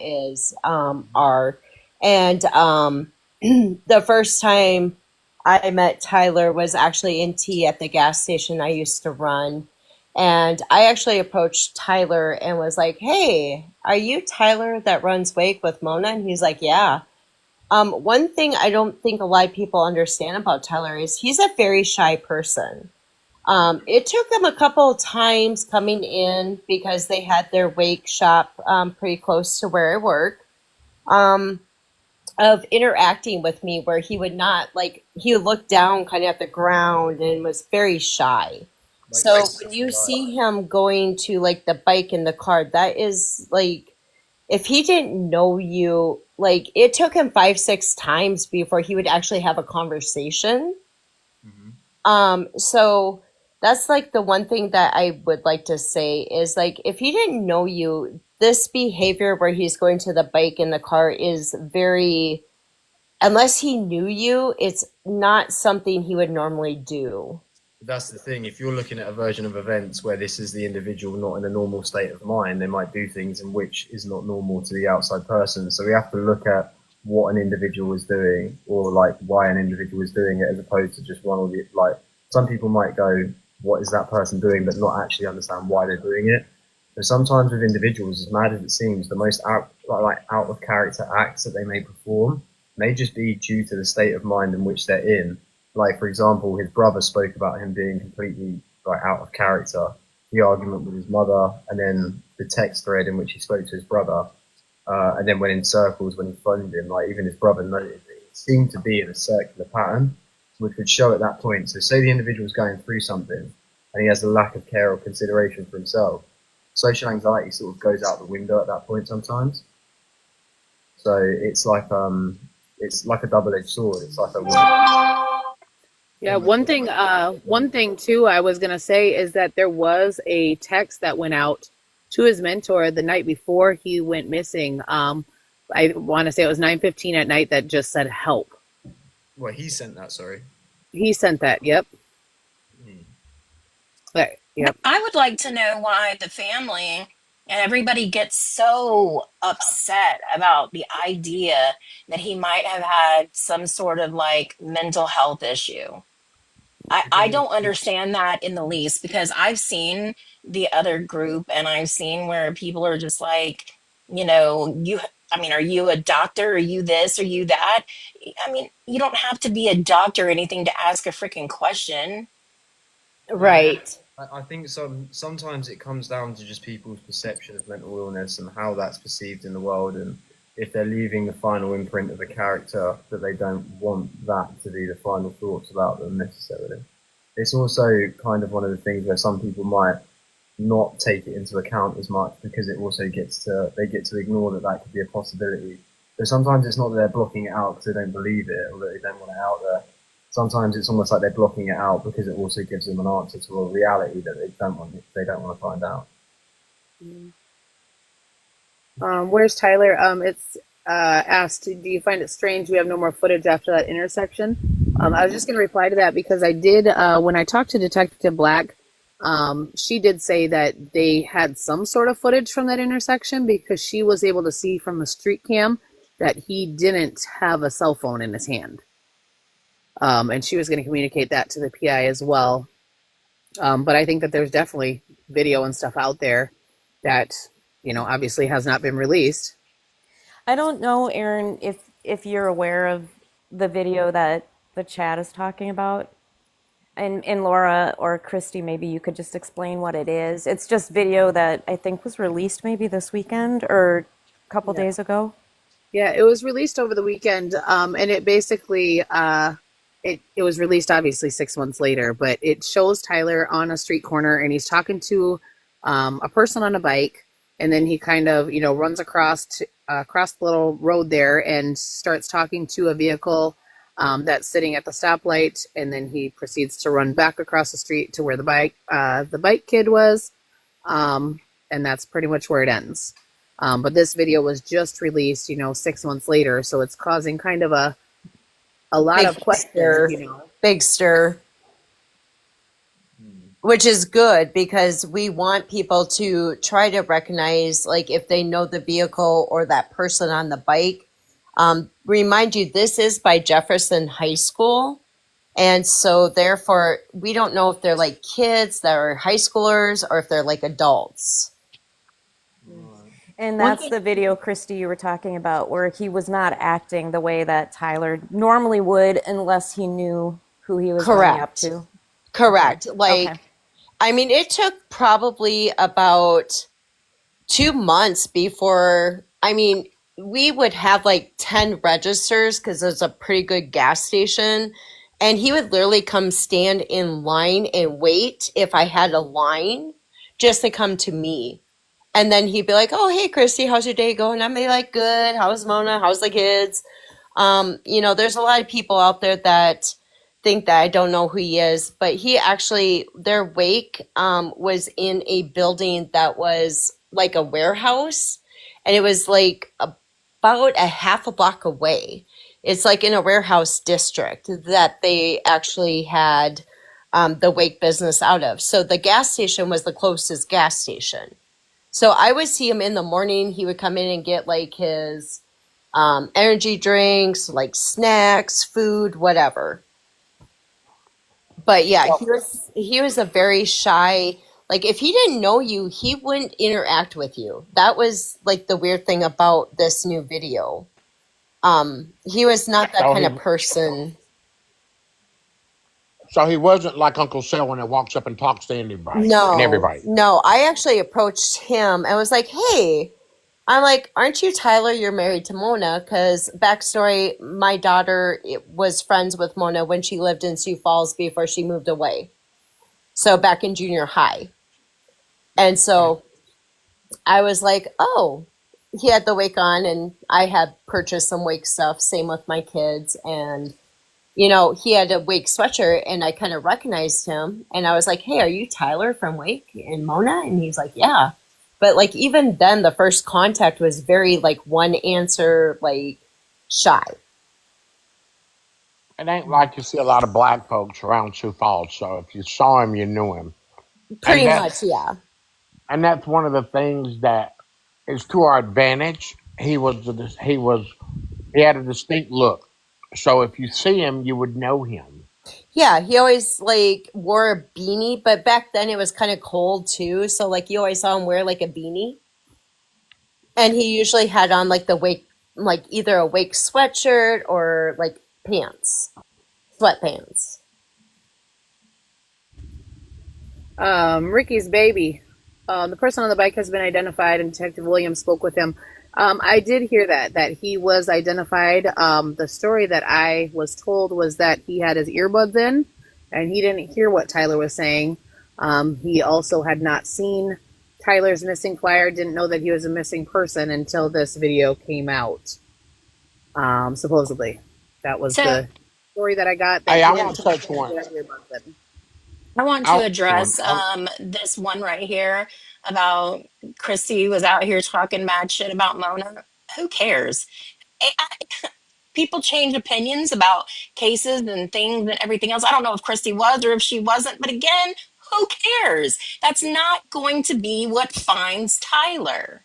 are, and the first time I met Tyler was actually in tea at the gas station I used to run, and I actually approached Tyler and was like, "Hey, are you Tyler that runs Wake with Mona?" And he's like, "Yeah." One thing I don't think a lot of people understand about Tyler is he's a very shy person. It took them a couple of times coming in because they had their wake shop pretty close to where I work, um, of interacting with me where he would not, like, he looked down kind of at the ground and was very shy. Like So social when you anxiety. see him going to like the bike and the car, that is like, if he didn't know you, like, it took him 5, 6 times before he would actually have a conversation. Mhm. So that's like the one thing that I would like to say is, like, if he didn't know you, this behavior where he's going to the bike in the car is very, unless he knew you, it's not something he would normally do. That's the thing. If you're looking at a version of events where this is the individual not in a normal state of mind, they might do things in which is not normal to the outside person. So we have to look at what an individual is doing, or like why an individual is doing it, as opposed to just one or the like. Some people might go, "What is that person doing?" but not actually understand why they're doing it. So sometimes with individuals, as mad as it seems, the most out of character acts that they may perform may just be due to the state of mind in which they're in. Like, for example, his brother spoke about him being completely like out of character, the argument with his mother, and then the text thread in which he spoke to his brother, and then went in circles when he phoned him. Like, even his brother noted that it seemed to be in a circular pattern, which would show at that point. So say the individual's going through something and he has a lack of care or consideration for himself, social anxiety sort of goes out the window at that point sometimes. So it's like a double-edged sword. It's like a Yeah, one thing too, I was gonna say is that there was a text that went out to his mentor the night before he went missing. I want to say it was 9:15 at night that just said help. well, he sent that. Sorry. He sent that. Yep. Hmm. Yep. I would like to know why the family and everybody gets so upset about the idea that he might have had some sort of like mental health issue. I don't understand that in the least because I've seen the other group and I've seen where people are just like, I mean, are you a doctor? Are you this? Are you that? I mean, you don't have to be a doctor or anything to ask a freaking question. No, Right. I think sometimes it comes down to just people's perception of mental illness and how that's perceived in the world, and if they're leaving the final imprint of a character, that they don't want that to be the final thoughts about them necessarily. It's also kind of one of the things where some people might not take it into account as much because it also they get to ignore that could be a possibility. So sometimes it's not that they're blocking it out because they don't believe it or that they don't want it out there. Sometimes it's almost like they're blocking it out because it also gives them an answer to a reality that they don't want to find out. Where's Tyler? It's asked, do you find it strange we have no more footage after that intersection? I was just going to reply to that because I did, when I talked to Detective Black, she did say that they had some sort of footage from that intersection because she was able to see from the street cam that he didn't have a cell phone in his hand. And she was going to communicate that to the PI as well. But I think that there's definitely video and stuff out there that, obviously has not been released. I don't know, Aaron, if you're aware of the video that the chat is talking about. And Laura or Christy, maybe you could just explain what it is. It's just video that I think was released maybe this weekend or a couple Yeah. days ago. Yeah, it was released over the weekend, and it basically it was released obviously 6 months later, but it shows Tyler on a street corner and he's talking to a person on a bike, and then he kind of runs across the little road there and starts talking to a vehicle that's sitting at the stoplight, and then he proceeds to run back across the street to where the bike kid was, and that's pretty much where it ends. But this video was just released, 6 months later, so it's causing kind of a lot Big of questions, stir. Big stir. which is good because we want people to try to recognize, like, if they know the vehicle or that person on the bike. Remind you, this is by Jefferson High School. And so therefore, we don't know if they're like kids that are high schoolers or if they're like adults. And One that's thing, the video, Christy, you were talking about, where he was not acting the way that Tyler normally would unless he knew who he was running up Correct. to. Okay. Correct. Okay. Like, I mean, it took probably about 2 months before, I mean, we would have like 10 registers because it's a pretty good gas station. And he would literally come stand in line and wait if I had a line just to come to me. And then he'd be like, "Oh, hey, Christy, how's your day going?" I'd be like, "Good. How's Mona? How's the kids?" There's a lot of people out there that think that I don't know who he is, but he actually, their wake was in a building that was like a warehouse, and it was like about a half a block away. It's like in a warehouse district that they actually had the wake business out of. So the gas station was the closest gas station. So I would see him in the morning. He would come in and get like his energy drinks, like snacks, food, whatever. But yeah, he was a very shy. Like if he didn't know you, he wouldn't interact with you. That was like the weird thing about this new video. He was not that So kind he, of person. so he wasn't like Uncle Selwyn that walks up and talks to anybody and No, everybody. no. I actually approached him and was like, "Hey," I'm like, "Aren't you Tyler? You're married to Mona." Because backstory, my daughter was friends with Mona when she lived in Sioux Falls before she moved away. So back in junior high. And Okay. so I was like, "Oh," he had the wake on, and I had purchased some wake stuff. Same with my kids. And, he had a wake sweatshirt, and I kind of recognized him. And I was like, "Hey, are you Tyler from Wake and Mona?" And he's like, "Yeah." But like even then, the first contact was very like one answer, like shy. It ain't like you see a lot of black folks around Sioux Falls, so if you saw him, you knew him, and Pretty much, yeah. that's one of the things that is to our advantage. He had a distinct look, so if you see him, you would know him. Yeah, he always like wore a beanie, but back then it was kind of cold too, so like you always saw him wear like a beanie. And he usually had on like the wake, like either a wake sweatshirt or like pants, sweatpants. Ricky's baby. The person on the bike has been identified, and Detective Williams spoke with him. I did hear that he was identified. The story that I was told was that he had his earbuds in, and he didn't hear what Tyler was saying. He also had not seen Tyler's missing flyer, didn't know that he was a missing person until this video came out. Supposedly, that was so the story that I got. That Hey, he I didn't want to tell me touch that he one. had earbuds in. I want I to want one. address this one right here about Christy was out here talking mad shit about Mona. Who cares? People change opinions about cases and things and everything else. I don't know if Christy was or if she wasn't, but again, who cares? That's not going to be what finds Tyler.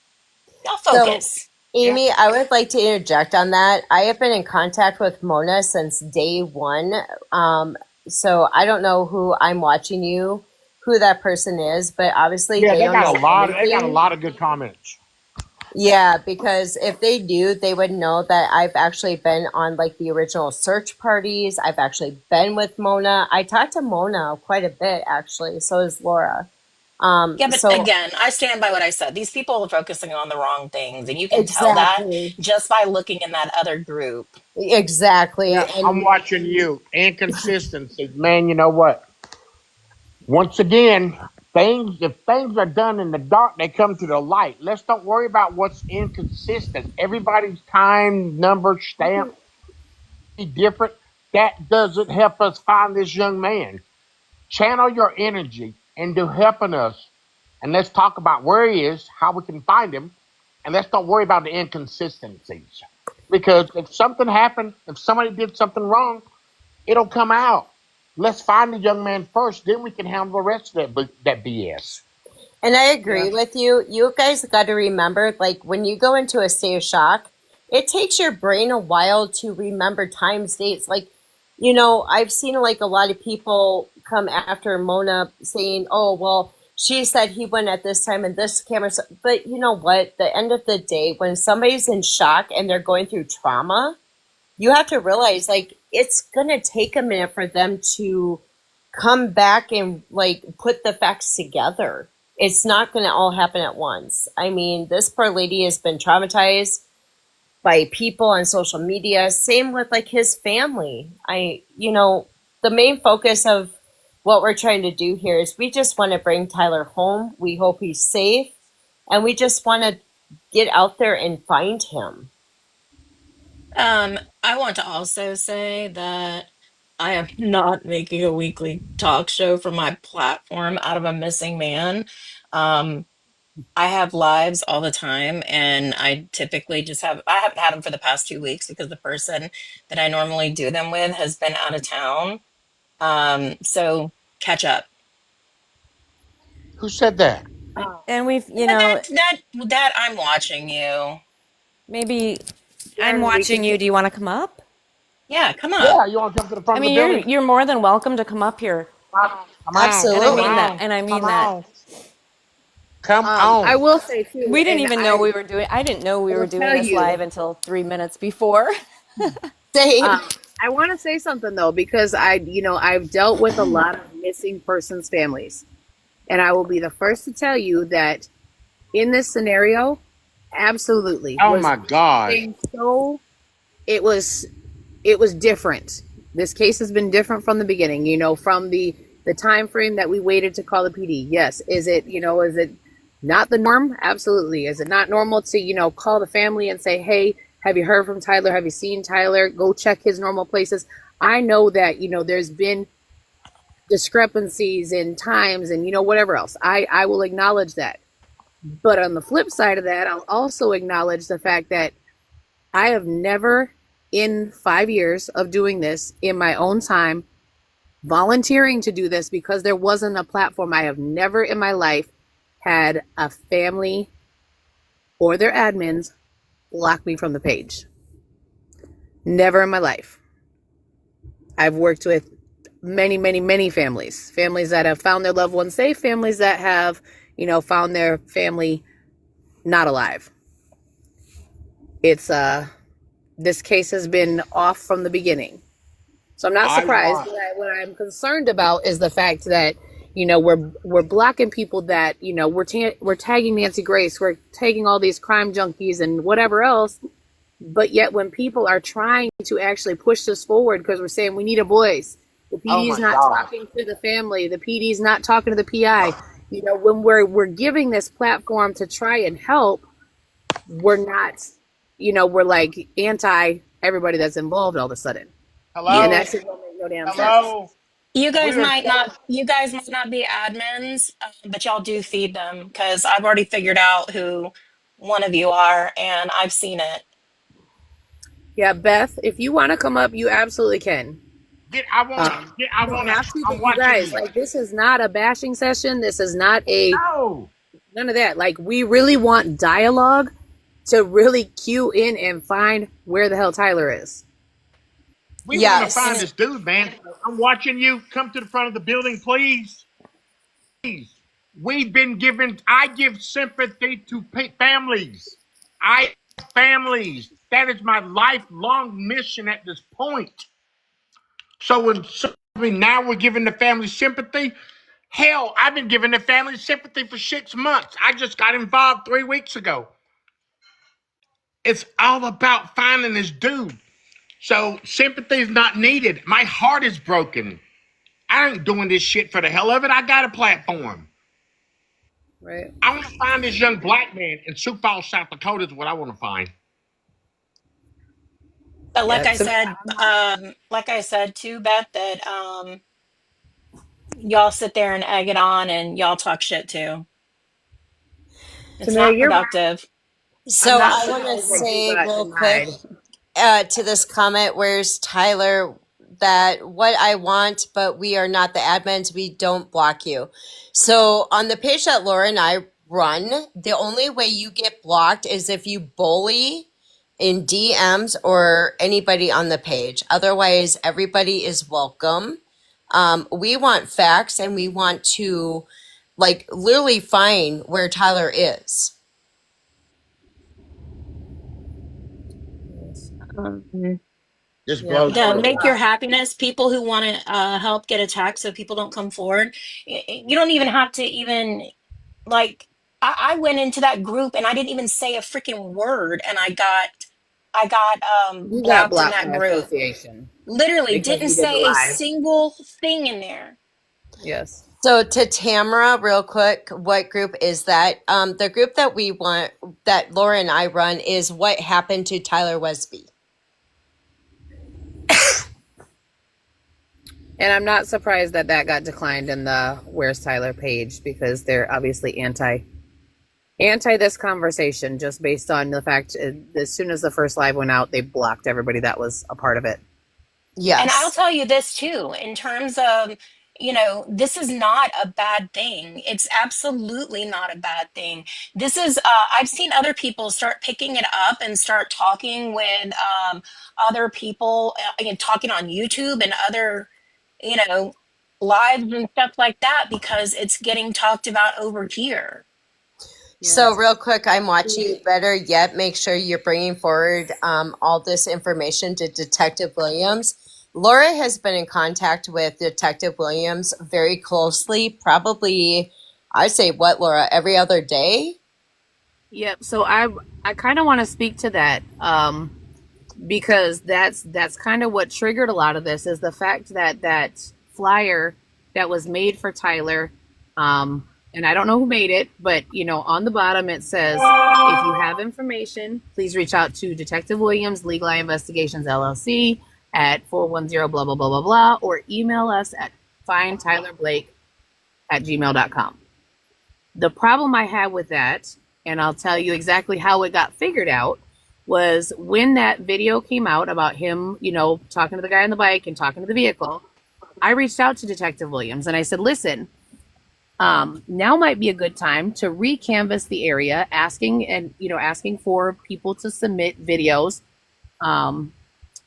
Y'all So, focus. Yeah. Amy, I would like to interject on that. I have been in contact with Mona since day one. So I don't know who I'm watching you, who that person is, but obviously Yeah, they don't know they got a anything. lot of good comments. Yeah, because if they do, they would know that I've actually been on like the original search parties. I've actually been with Mona. I talked to Mona quite a bit, actually. So is Laura. Yeah, but So again, I stand by what I said. These people are focusing on the wrong things, and you can tell that exactly, just by looking in that other group. exactly. Yeah, I'm And watching you. Inconsistency, man. You know what? Once again, if things are done in the dark, they come to the light. Let's don't worry about what's inconsistent. Everybody's time number stamp be different. That doesn't help us find this young man. Channel your energy into helping us, and let's talk about where he is, how we can find him, and let's don't worry about the inconsistencies. Because if something happened, if somebody did something wrong, it'll come out. Let's find the young man first, then we can handle the rest of that BS. And I Yeah. agree with you. You guys got to remember, like, when you go into a state of shock, it takes your brain a while to remember times, dates. Like, I've seen like a lot of people come after Mona saying, oh, well, she said he went at this time and this camera. But you know what? The end of the day, when somebody's in shock and they're going through trauma, you have to realize, like, it's going to take a minute for them to come back and like put the facts together. It's not going to all happen at once. I mean, this poor lady has been traumatized by people on social media. Same with like his family. The main focus of what we're trying to do here is we just want to bring Tyler home. We hope he's safe, and we just want to get out there and find him. I want to also say that I am not making a weekly talk show for my platform out of a missing man. Um, I have lives all the time, and I typically I haven't had them for the past 2 weeks because the person that I normally do them with has been out of town. So catch up. Who said that? And we've, But that I'm watching you. maybe I'm Jen, we watching can. you. Do you want to come up? Yeah, come up. Yeah, you want to come to the I front of the mean, building? you're more than welcome to come up here. Come on, And I come mean Absolutely. that. on, And I come mean that. on, come I on. will say too, We didn't and even know we were doing. I didn't know we I were will doing tell this live you. until 3 minutes before. Same. I want to say something though, because I've dealt with a lot of missing persons families, and I will be the first to tell you that in this scenario, absolutely Oh was my God. thing so it was it was different. This case has been different from the beginning. From the time frame that we waited to call the PD. Yes, is it not the norm? Absolutely. Is it not normal to call the family and say, hey, have you heard from Tyler? Have you seen Tyler? Go check his normal places. I know that there's been discrepancies in times and whatever else. I will acknowledge that. But on the flip side of that, I'll also acknowledge the fact that I have never, in 5 years of doing this in my own time, volunteering to do this because there wasn't a platform. I have never in my life had a family or their admins block me from the page. Never in my life. I've worked with many, many, many families that have found their loved ones safe, families that have, found their family not alive. It's this case has been off from the beginning. So I'm not I surprised. want. What I'm concerned about is the fact that we're blocking people that we're tagging Nancy Grace, we're tagging all these crime junkies and whatever else. But yet, when people are trying to actually push this forward, because we're saying we need a voice, the Oh PD is my not God. talking to the family, the PD is not talking to the PI. When we're giving this platform to try and help, we're not, we're like anti everybody that's involved all of a sudden. You And Hello? that shit don't make no damn sense. Hello? you We guys are might not so. you guys might not be admins, but y'all do feed them because I've already figured out who one of you are, and I've seen it. Yeah, Beth, if you want to come up, you absolutely can. I want to. I You don't want to. have to, I'm but you watching guys, you. like, this is not a bashing session. This is not No. none of that. Like, we really want dialogue to really cue in and find where the hell Tyler is. We want to find Yes. this dude, man. I'm watching you. Come to the front of the building, please. Please. We've been given. I give sympathy to families. I families. That is my lifelong mission at this point. So when now we're giving the family sympathy. Hell, I've been giving the family sympathy for 6 months. I just got involved 3 weeks ago. It's all about finding this dude. So sympathy is not needed. My heart is broken. I ain't doing this shit for the hell of it. I got a platform. Right. I want to find this young black man in Sioux Falls, South Dakota is what I want to find. But Yeah. like I said too, Beth, that y'all sit there and egg it on, and y'all talk shit too. It's Tamara, not you're right. productive. I'm So not I want to surprised that you say got real quick denied. to this comment, where's Tyler? that what I want, but we are not the admins. We don't block you. So on the page that Laura and I run, the only way you get blocked is if you bully in DMs or anybody on the page. Otherwise, everybody is welcome. We want facts and we want to like literally find where Tyler is. This Yeah. blows Yeah, me make away. your happiness. People who want to help get attacked so people don't come forward. You don't even have to even like. I went into that group and I didn't even say a freaking word, and I got You got blocked in blocked that by group. association Literally because didn't you did the say a live. single thing in there. Yes. So to Tamara, real quick, what group is that? The group that we want, that Laura and I run, is What Happened to Tyler Wesby. And I'm not surprised that that got declined in the Where's Tyler page, because they're obviously anti this conversation, just based on the fact as soon as the first live went out, they blocked everybody that was a part of it. And I'll Yes. tell you this too, in terms of, this is not a bad thing. It's absolutely not a bad thing. This is, I've seen other people start picking it up and start talking with other people, talking on YouTube and other, you know, lives and stuff like that because it's getting talked about over here. So Yes. real quick, I'm watching you. Better yet, make sure you're bringing forward all this information to Detective Williams. Laura has been in contact with Detective Williams very closely, probably, I'd say, what, Laura, every other day? Yep. So I kind of want to speak to that, because that's kind of what triggered a lot of this, is the fact that that flyer that was made for Tyler, and I don't know who made it, but on the bottom it says, if you have information, please reach out to Detective Williams, Legal Eye Investigations LLC at 410 blah blah blah blah blah, or email us at findtylerblake@gmail.com. The problem I had with that, and I'll tell you exactly how it got figured out, was when that video came out about him, talking to the guy on the bike and talking to the vehicle. I reached out to Detective Williams and I said, listen, now might be a good time to re-canvass the area, asking for people to submit videos,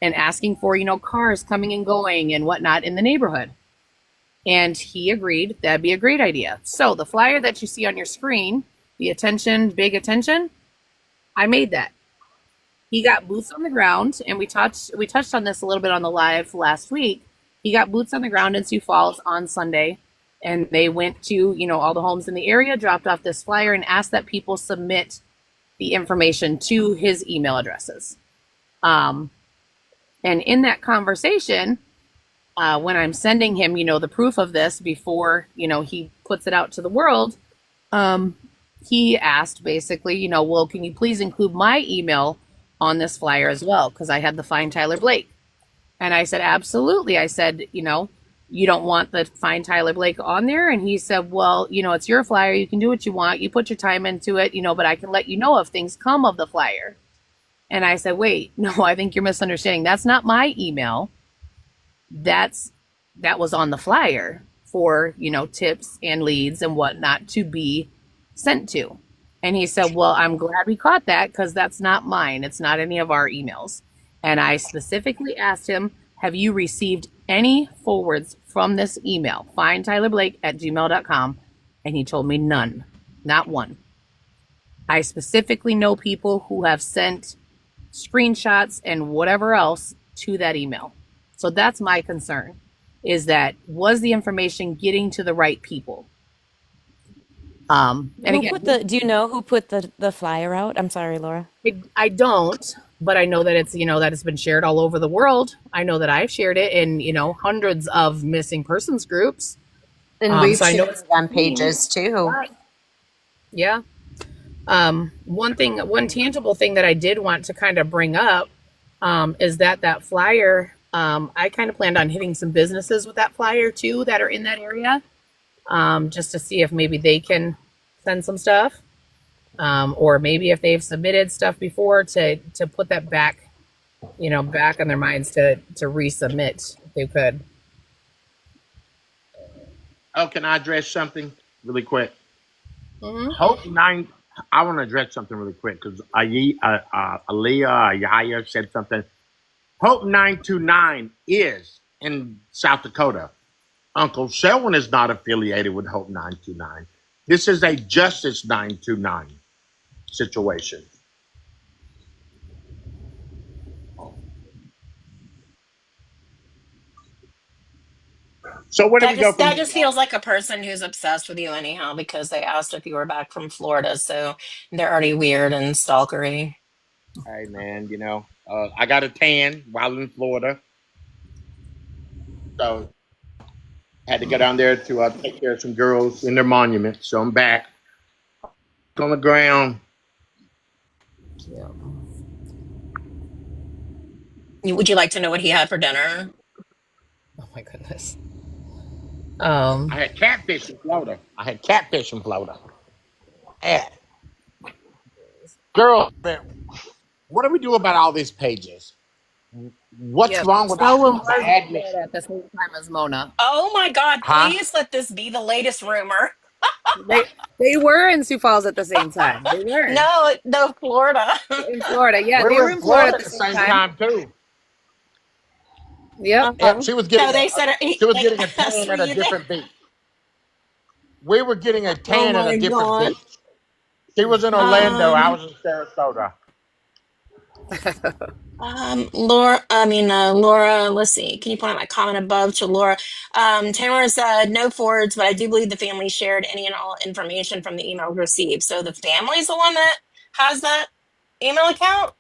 and asking for, cars coming and going and whatnot in the neighborhood. And he agreed that'd be a great idea. So the flyer that you see on your screen, the attention, big attention, I made that. He got boots on the ground, and we touched on this a little bit on the live last week. He got boots on the ground in Sioux Falls on Sunday, and they went to, all the homes in the area, dropped off this flyer, and asked that people submit the information to his email addresses. And in that conversation, when I'm sending him, the proof of this before, he puts it out to the world, he asked basically, well, can you please include my email on this flyer as well? Because I had the Find Tyler Blake. And I said, absolutely. I said, you don't want the Find Tyler Blake on there? And he said, well, it's your flyer. You can do what you want. You put your time into it, but I can let you know if things come of the flyer. And I said, wait, no, I think you're misunderstanding. That's not my email. That was on the flyer for, tips and leads and whatnot to be sent to. And he said, well, I'm glad we caught that, because that's not mine. It's not any of our emails. And I specifically asked him, have you received any forwards from this email, findtylerblake@gmail.com? And he told me none, not one. I specifically know people who have sent screenshots and whatever else to that email. So that's my concern, is that, was the information getting to the right people? And again, Do you know who put the flyer out? I'm sorry, Laura. I don't, but I know that it's, that it's been shared all over the world. I know that I've shared it in, hundreds of missing persons groups. And we've so I know shared it's it on pages too. Yeah. One tangible thing that I did want to kind of bring up, is that flyer, I kind of planned on hitting some businesses with that flyer too, that are in that area, just to see if maybe they can send some stuff, or maybe if they've submitted stuff before, to put that back on their minds to resubmit they could. Oh, can I address something really quick? Mm-hmm. Hope nine. I want to address something really quick because Aaliyah Yahya said something. Hope 929 is in South Dakota. Uncle Selwyn is not affiliated with Hope 929. This is a Justice 929 situation. So where do we go from That here, just y'all? feels like a person who's obsessed with you anyhow because they asked if you were back from Florida, so they're already weird and stalkery. Hey man, I got a tan while in Florida, so had to go down there to take care of some girls in their monument. So I'm back on the ground. Yeah. Would you like to know what he had for dinner? Oh my goodness. I had catfish in Florida. Yeah. Girl, man, what do we do about all these pages? What's Yep. wrong with all Selwyn the was admin? there at the same time as Mona. Oh my God, Huh? please let this be the latest rumor. They were in Sioux Falls at the same time. They were No, no, Florida. in Florida. Yeah, We they were were in in Florida Florida at at the the same same time. time too. Yep. Yep, she was getting No, they said a asked tan for at a you there. different beach. We were getting a Oh tan at a my different God. beach. She was in Orlando. I Um, was in Sarasota. Laura, let's see. Can you point out my comment above to Laura? Tamara said, no forwards, but I do believe the family shared any and all information from the email received. So the family's the one that has that email account?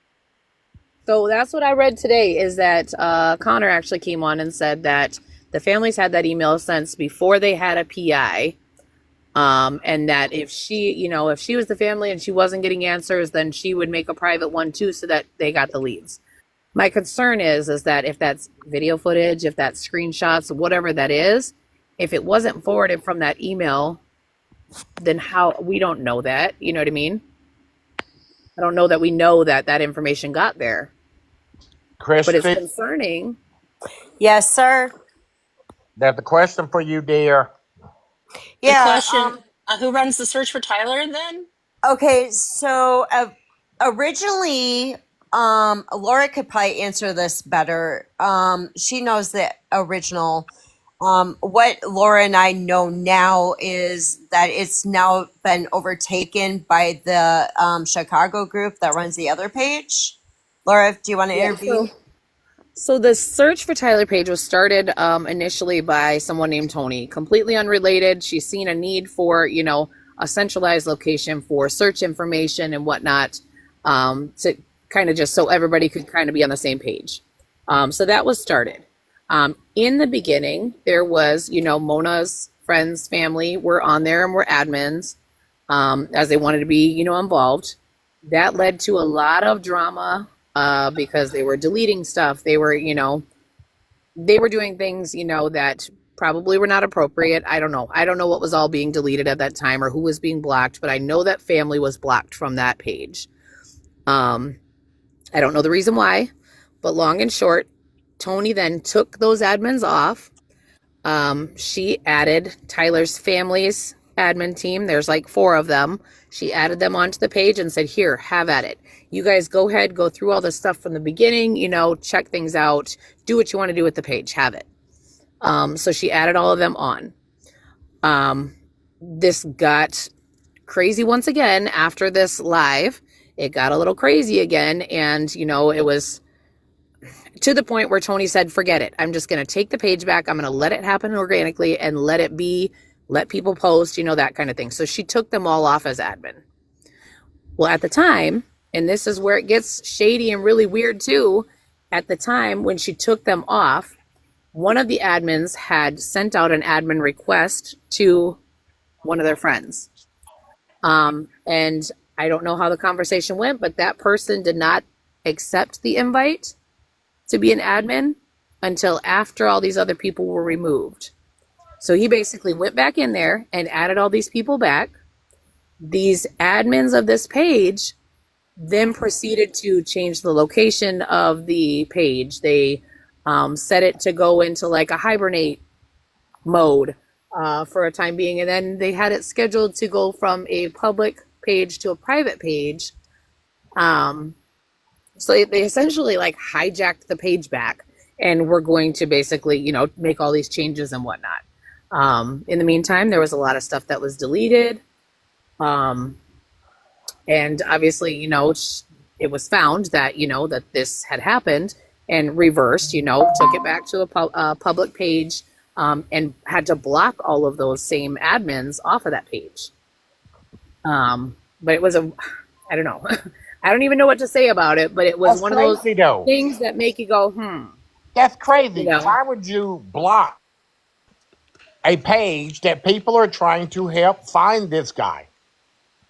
So that's what I read today is that Connor actually came on and said that the families had that email since before they had a PI. And that if she was the family and she wasn't getting answers, then she would make a private one too so that they got the leads. My concern is that if that's video footage, if that's screenshots, whatever that is, if it wasn't forwarded from that email, then how we don't know that, you know what I mean? I don't know that we know that that information got there, but it's Christy, concerning. Yes, sir. that's the question for you, dear. The Yeah. question, who runs the search for Tyler then? Okay. So originally, Laura could probably answer this better. She knows the original. What Laura and I know now is that it's now been overtaken by the Chicago group that runs the other page. Laura, do you want to Yeah. intervene? So the search for Tyler Page was started initially by someone named Tony, completely unrelated. She's seen a need for, a centralized location for search information and whatnot, to kind of just so everybody could kind of be on the same page. So that was started. In the beginning, there was, Mona's friends, family were on there and were admins, as they wanted to be, involved. That led to a lot of drama because they were deleting stuff. They were doing things, that probably were not appropriate. I don't know. I don't know what was all being deleted at that time or who was being blocked, but I know that family was blocked from that page. I don't know the reason why, but long and short, Tony then took those admins off. She added Tyler's family's admin team. There's like 4 of them. She added them onto the page and said, here, have at it. You guys go ahead, go through all this stuff from the beginning, check things out, do what you want to do with the page, have it. So she added all of them on. This got crazy once again after this live. It got a little crazy again. And, it was to the point where Tony said, forget it. I'm just going to take the page back. I'm going to let it happen organically and let people post, that kind of thing. So she took them all off as admin. Well, at the time, and this is where it gets shady and really weird too, at the time when she took them off, one of the admins had sent out an admin request to one of their friends. And I don't know how the conversation went, but that person did not accept the invite to be an admin until after all these other people were removed. So he basically went back in there and added all these people back. These admins of this page then proceeded to change the location of the page. They set it to go into like a hibernate mode for a time being. And then they had it scheduled to go from a public page to a private page. So they essentially like hijacked the page back, and we're going to basically, make all these changes and whatnot. In the meantime, there was a lot of stuff that was deleted. And obviously, it was found that, that this had happened, and reversed, took it back to a public page, and had to block all of those same admins off of that page. But it was I don't know. I don't even know what to say about it, but it was That's one of those crazy, though. things that make you go, That's crazy. you know. Why would you block a page that people are trying to help find this guy?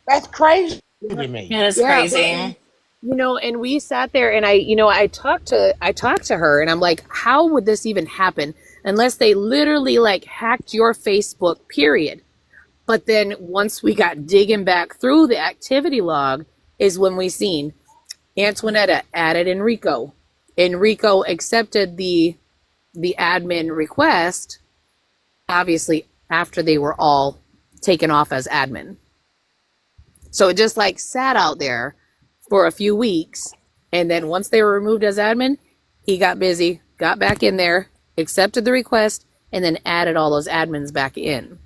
That's crazy to me. It is Yeah, crazy. and we sat there, and I talked to her, and I'm like, how would this even happen unless they literally like hacked your Facebook, period. But then once we got digging back through the activity log is when we seen Antoinetta added Enrico. Enrico accepted the admin request, obviously after they were all taken off as admin. So it just like sat out there for a few weeks, and then once they were removed as admin, he got busy, got back in there, accepted the request, and then added all those admins back in.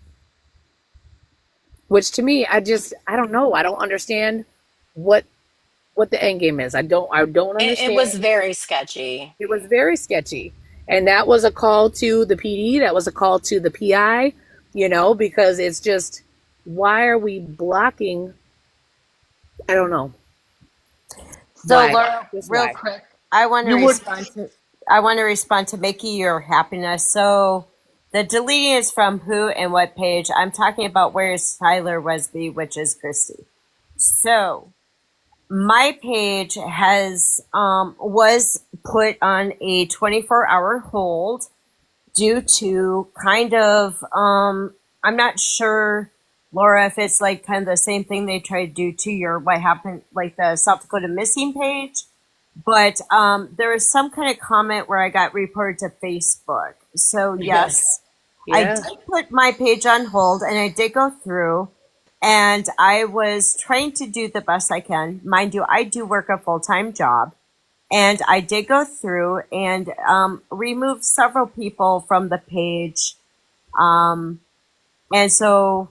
Which to me, I don't know. I don't understand what the end game is. I don't understand. It was very sketchy. It was very sketchy. And that was a call to the PD, that was a call to the PI, because it's just, why are we blocking? I don't know. So Why? Laura, Just real why? quick, I want to respond to Mickey, your happiness. So the deleting is from who and what page? I'm talking about where's Tyler Wesby, which is Christy. So my page was put on a 24-hour hold due to kind of I'm not sure, Laura, if it's like kind of the same thing they tried to do to your what happened, like the South Dakota missing page. But there was some kind of comment where I got reported to Facebook. So yes, I Yeah. did put my page on hold, and I did go through, and I was trying to do the best I can. Mind you, I do work a full-time job, and I did go through and remove several people from the page. And so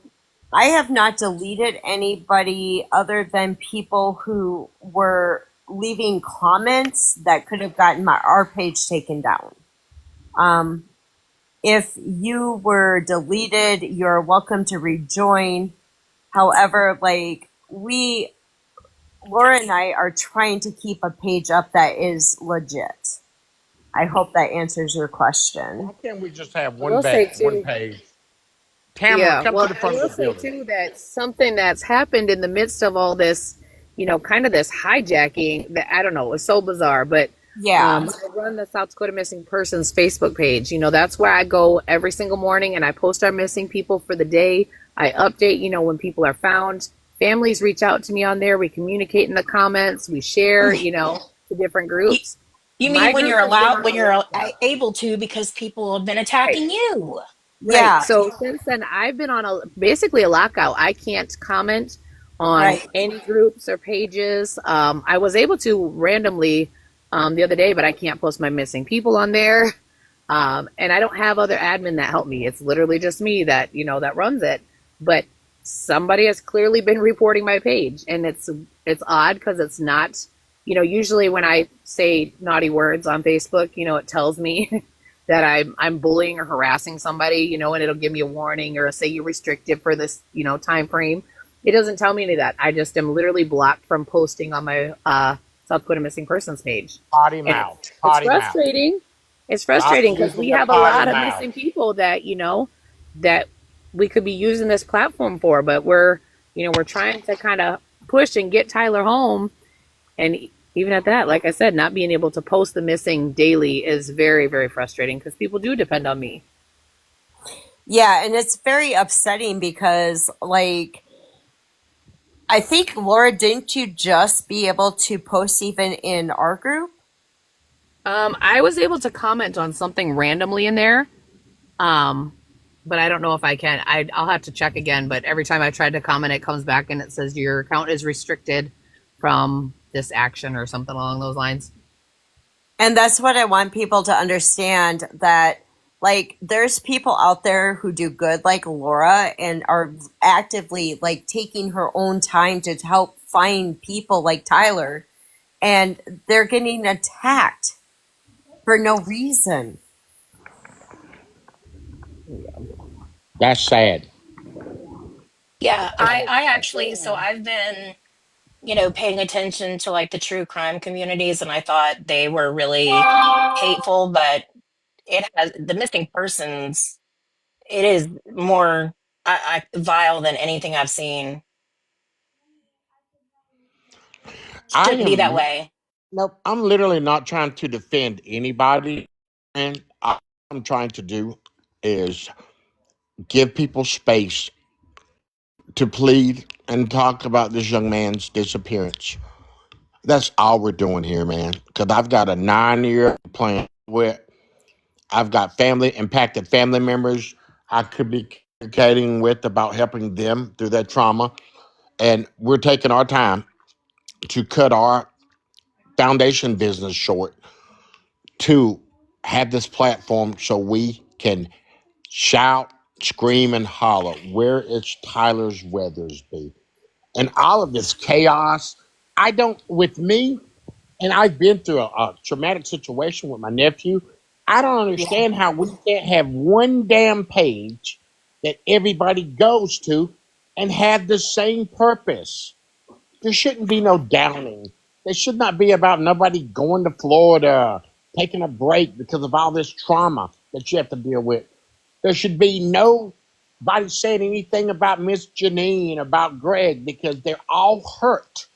I have not deleted anybody other than people who were leaving comments that could have gotten our page taken down. If you were deleted, you're welcome to rejoin. However, Laura and I are trying to keep a page up that is legit. I hope that answers your question. Why can't we just have I will say one too, page? Tamara, come to the I front will of the say building. too that something that's happened in the midst of all this, kind of this hijacking that I don't know, it's so bizarre, but Yeah. I run the South Dakota Missing Persons Facebook page. That's where I go every single morning, and I post our missing people for the day. I update, when people are found. Families reach out to me on there. We communicate in the comments. We share, to different groups. You My mean when group you're has been allowed, on when a you're lockout. able to, because people have been Right. attacking you? Right. Yeah. So since then, I've been on basically a lockout. I can't comment on Right. any groups or pages. I was able to randomly the other day, but I can't post my missing people on there. And I don't have other admin that help me. It's literally just me that that runs it. But somebody has clearly been reporting my page, and it's odd because it's not. Usually when I say naughty words on Facebook, it tells me that I'm bullying or harassing somebody, and it'll give me a warning or say you're restricted for this, time frame. It doesn't tell me any of that. I just am literally blocked from posting on my South Dakota Missing Persons page. Potty And mouth. it's Potty mouth. frustrating. It's Stop frustrating because using we the have a potty lot of mouth. missing people that, that we could be using this platform for, but we're trying to kind of push and get Tyler home. And even at that, like I said, not being able to post the missing daily is very, very frustrating because people do depend on me. Yeah, and it's very upsetting because, I think, Laura, didn't you just be able to post even in our group? I was able to comment on something randomly in there, um, but I don't know if I can. I'll have to check again. But every time I tried to comment, it comes back and it says your account is restricted from this action or something along those lines. And that's what I want people to understand, that like there's people out there who do good like Laura and are actively like taking her own time to help find people like Tyler, and they're getting attacked for no reason. That's sad. Yeah, That's I actually, so Yeah. I've been, paying attention to like the true crime communities, and I thought they were really hateful, but it has the missing persons, it is more vile than anything I've seen. I Shouldn't be that am. way. Nope. I'm literally not trying to defend anybody, and all I'm trying to do is give people space to plead and talk about this young man's disappearance. That's all we're doing here, man. Because I've got a 9-year plan with. I've got impacted family members I could be communicating with about helping them through that trauma. And we're taking our time to cut our foundation business short to have this platform so we can shout, scream, and holler. Where is Tyler's Weathersby? And all of this chaos, I don't, with me, and I've been through a traumatic situation with my nephew. I don't Yeah. understand how we can't have one damn page that everybody goes to and have the same purpose. There shouldn't be no downing. There should not be about nobody going to Florida, taking a break because of all this trauma that you have to deal with. There should be nobody saying anything about Miss Janine, about Greg, because they're all hurt.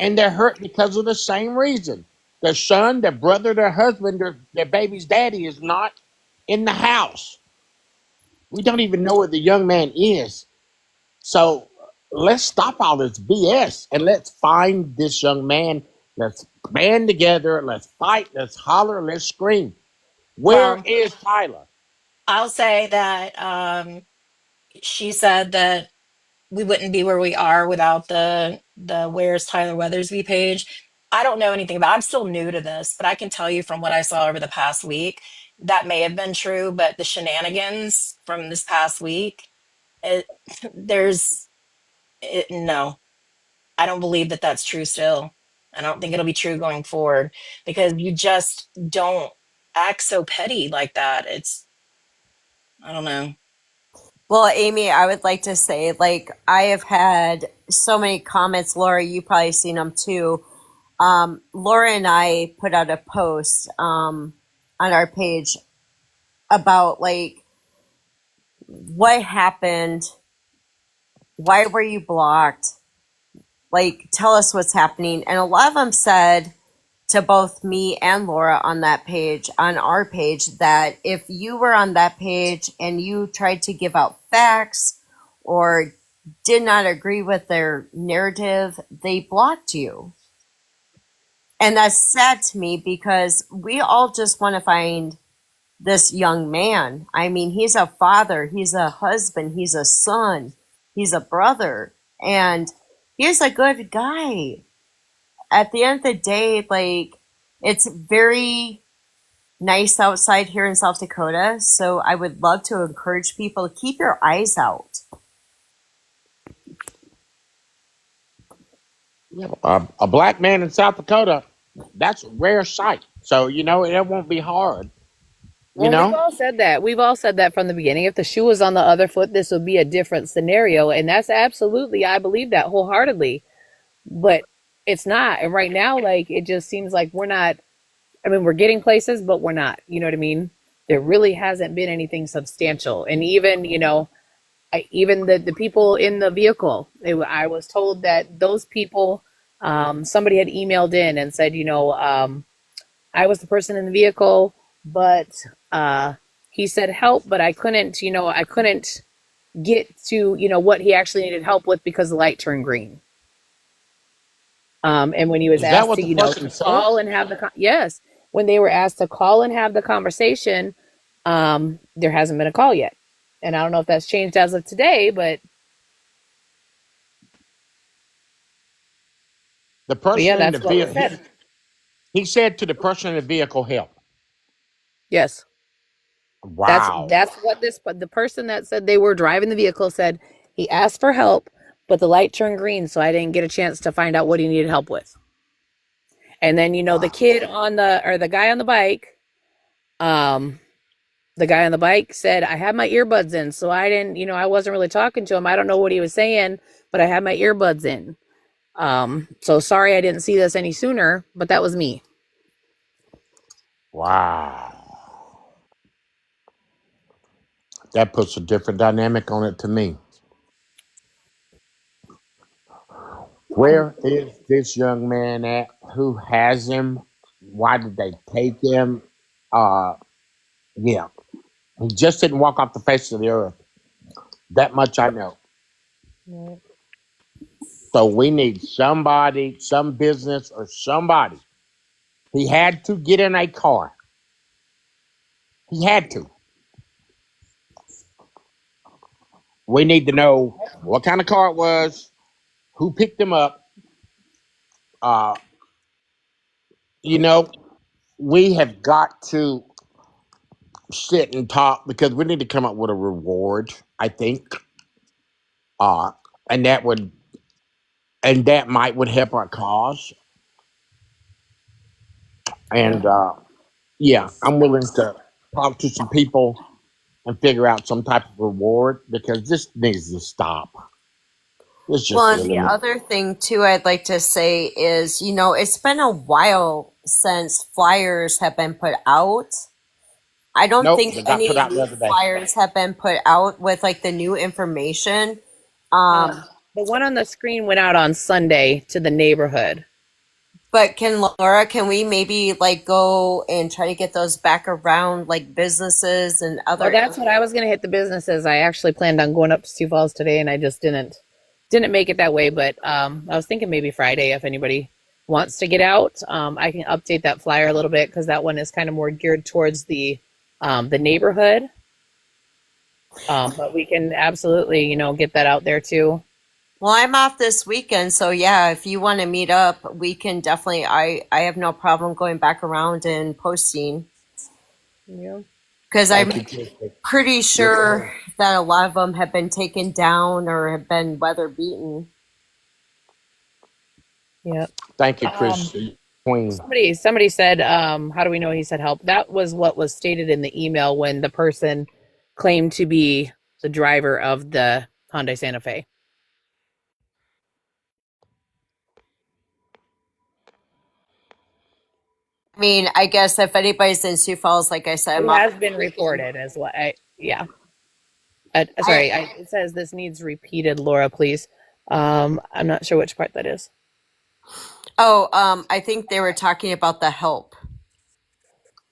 And they're hurt because of the same reason. Their son, their brother, their husband, their baby's daddy is not in the house. We don't even know where the young man is. So let's stop all this BS and let's find this young man. Let's band together. Let's fight. Let's holler. Let's scream. Where Well, is Tyler? I'll say that she said that we wouldn't be where we are without the Where's Tyler Weathersby page. I don't know anything about. I'm still new to this, but I can tell you from what I saw over the past week, that may have been true, but the shenanigans from this past week, it, there's no. I don't believe that that's true still. I don't think it'll be true going forward because you just don't act so petty like that. I don't know. Well, Amy, I would like to say, like, I have had so many comments. Laura, you probably seen them too. Laura and I put out a post on our page about like what happened, why were you blocked, like tell us what's happening. And a lot of them said to both me and Laura on that page, on our page, that if you were on that page and you tried to give out facts or did not agree with their narrative, they blocked you. And that's sad to me because we all just want to find this young man. I mean, he's a father, he's a husband, he's a son, he's a brother, and he's a good guy. At the end of the day, like, it's very nice outside here in South Dakota. So I would love to encourage people to keep your eyes out. Yeah, a black man in South Dakota, that's a rare sight. So, it won't be hard, you Well, we've know? all said that. We've all said that from the beginning. If the shoe was on the other foot, this would be a different scenario. And that's absolutely, I believe that wholeheartedly. But it's not. And right now, like, it just seems like we're not, I mean, we're getting places, but we're not. You know what I mean? There really hasn't been anything substantial. And even, even the people in the vehicle, I was told that those people, somebody had emailed in and said, I was the person in the vehicle, but he said help, but I couldn't get to, what he actually needed help with because the light turned green. And when he was Is that asked what to, the person to said? call and have yes. when they were asked to call and have the conversation, there hasn't been a call yet. And I don't know if that's changed as of today, but The person yeah, in the that's what was vehicle, said. he said to the person in the vehicle, help. Yes. Wow. That's what this, but the person that said they were driving the vehicle said he asked for help, but the light turned green, so I didn't get a chance to find out what he needed help with. And then, the Wow. kid on the guy on the bike, um, the guy on the bike said, I had my earbuds in, so I didn't, I wasn't really talking to him. I don't know what he was saying, but I had my earbuds in. So sorry I didn't see this any sooner, but that was me. Wow. That puts a different dynamic on it to me. Where is this young man at? Who has him? Why did they take him? Uh, yeah. He just didn't walk off the face of the earth. That much I know. So we need somebody, some business or somebody. He had to get in a car. He had to. We need to know what kind of car it was, who picked him up. Uh, you know, we have got to sit and talk because we need to come up with a reward, I think. Uh, and that might would help our cause. And yeah, I'm willing to talk to some people and figure out some type of reward because this needs to stop. It's Well, just and the really other thing too, I'd like to say is, it's been a while since flyers have been put out. I don't nope. think They got put any out the new other day. flyers have been put out with like the new information. Um, the one on the screen went out on Sunday to the neighborhood. But can we maybe like go and try to get those back around like businesses and Well, other that's what I was going to hit the businesses. I actually planned on going up to Sioux Falls today, and I just didn't make it that way. But I was thinking maybe Friday if anybody wants to get out. I can update that flyer a little bit because that one is kind of more geared towards the neighborhood. But we can absolutely, get that out there too. Well, I'm off this weekend, so yeah, if you want to meet up, we can definitely I have no problem going back around and posting Yeah. because Thank I'm you, Christy. pretty Yes, sure ma'am. that a lot of them have been taken down or have been weather beaten. Yeah. Thank you, Um, Christy. Queen. somebody said, how do we know he said help? That was what was stated in the email when the person claimed to be the driver of the Hyundai Santa Fe. I mean, I guess if anybody's in Sioux Falls, like I said, I'm It off has this been weekend. reported as what yeah. I, It says this needs repeated, Laura, please. I'm not sure which part that is. I think they were talking about the help,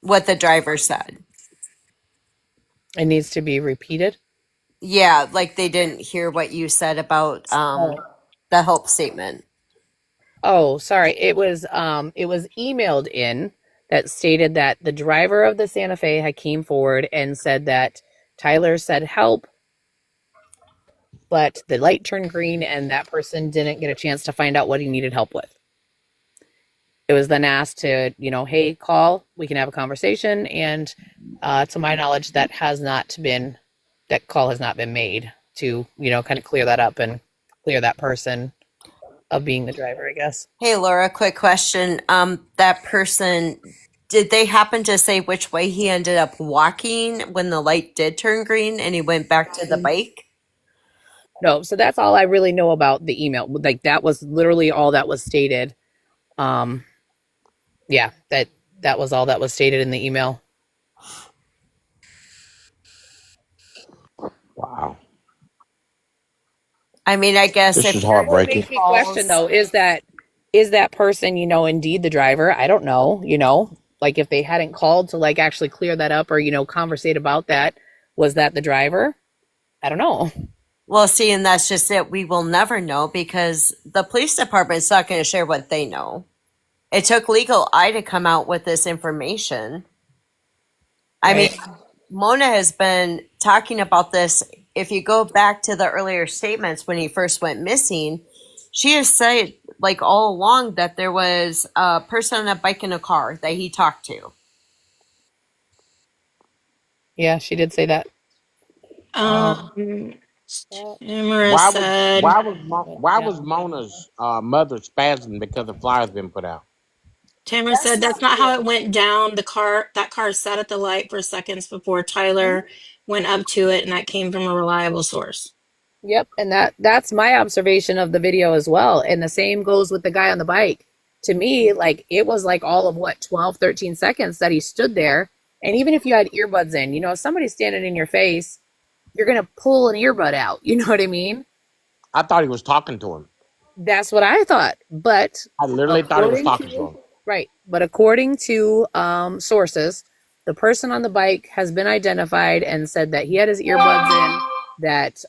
what the driver said. It needs to be repeated. Yeah, like they didn't hear what you said about Oh. the help statement. Oh, sorry. It was emailed in that stated that the driver of the Santa Fe had came forward and said that Tyler said help, but the light turned green and that person didn't get a chance to find out what he needed help with. It was then asked to, hey, call, we can have a conversation. And to my knowledge, that call has not been made to, kind of clear that up and clear that person of being the driver, I guess. Hey, Laura, quick question. That person, did they happen to say which way he ended up walking when the light did turn green and he went back to the bike? No, so that's all I really know about the email. Like that was literally all that was stated. Um, yeah, that was all that was stated in the email. Wow. I mean, I guess This if is you're in What heartbreaking. makes Sioux me question Falls, though is that person, indeed the driver? I don't know, like if they hadn't called to like actually clear that up or, conversate about that, was that the driver? I don't know. well, see, and that's just it. We will never know because the police department's not going to share what they know. it took Legal Eye to come out with this information. I mean, Right. Mona has been talking about this. If you go back to the earlier statements when he first went missing, she has said, like, all along that there was a person on a bike in a car that he talked to. Yeah, she did say that. Um, Um, that, Tamara Why was said, why was why yeah. was Mona's mother spazzing because the flyers been put out? Tamara That's said that's not not how it true. went down. That car sat at the light for seconds before Tyler went up to it, and that came from a reliable source. Yep, and that's my observation of the video as well. And the same goes with the guy on the bike. To me, like it was like all of what 12, 13 seconds that he stood there. And even if you had earbuds in, if somebody's standing in your face, you're going to pull an earbud out. You know what I mean? I thought he was talking to him. That's what I thought. But I literally thought he was according talking to to, him. right. But according to sources, the person on the bike has been identified and said that he had his earbuds in, that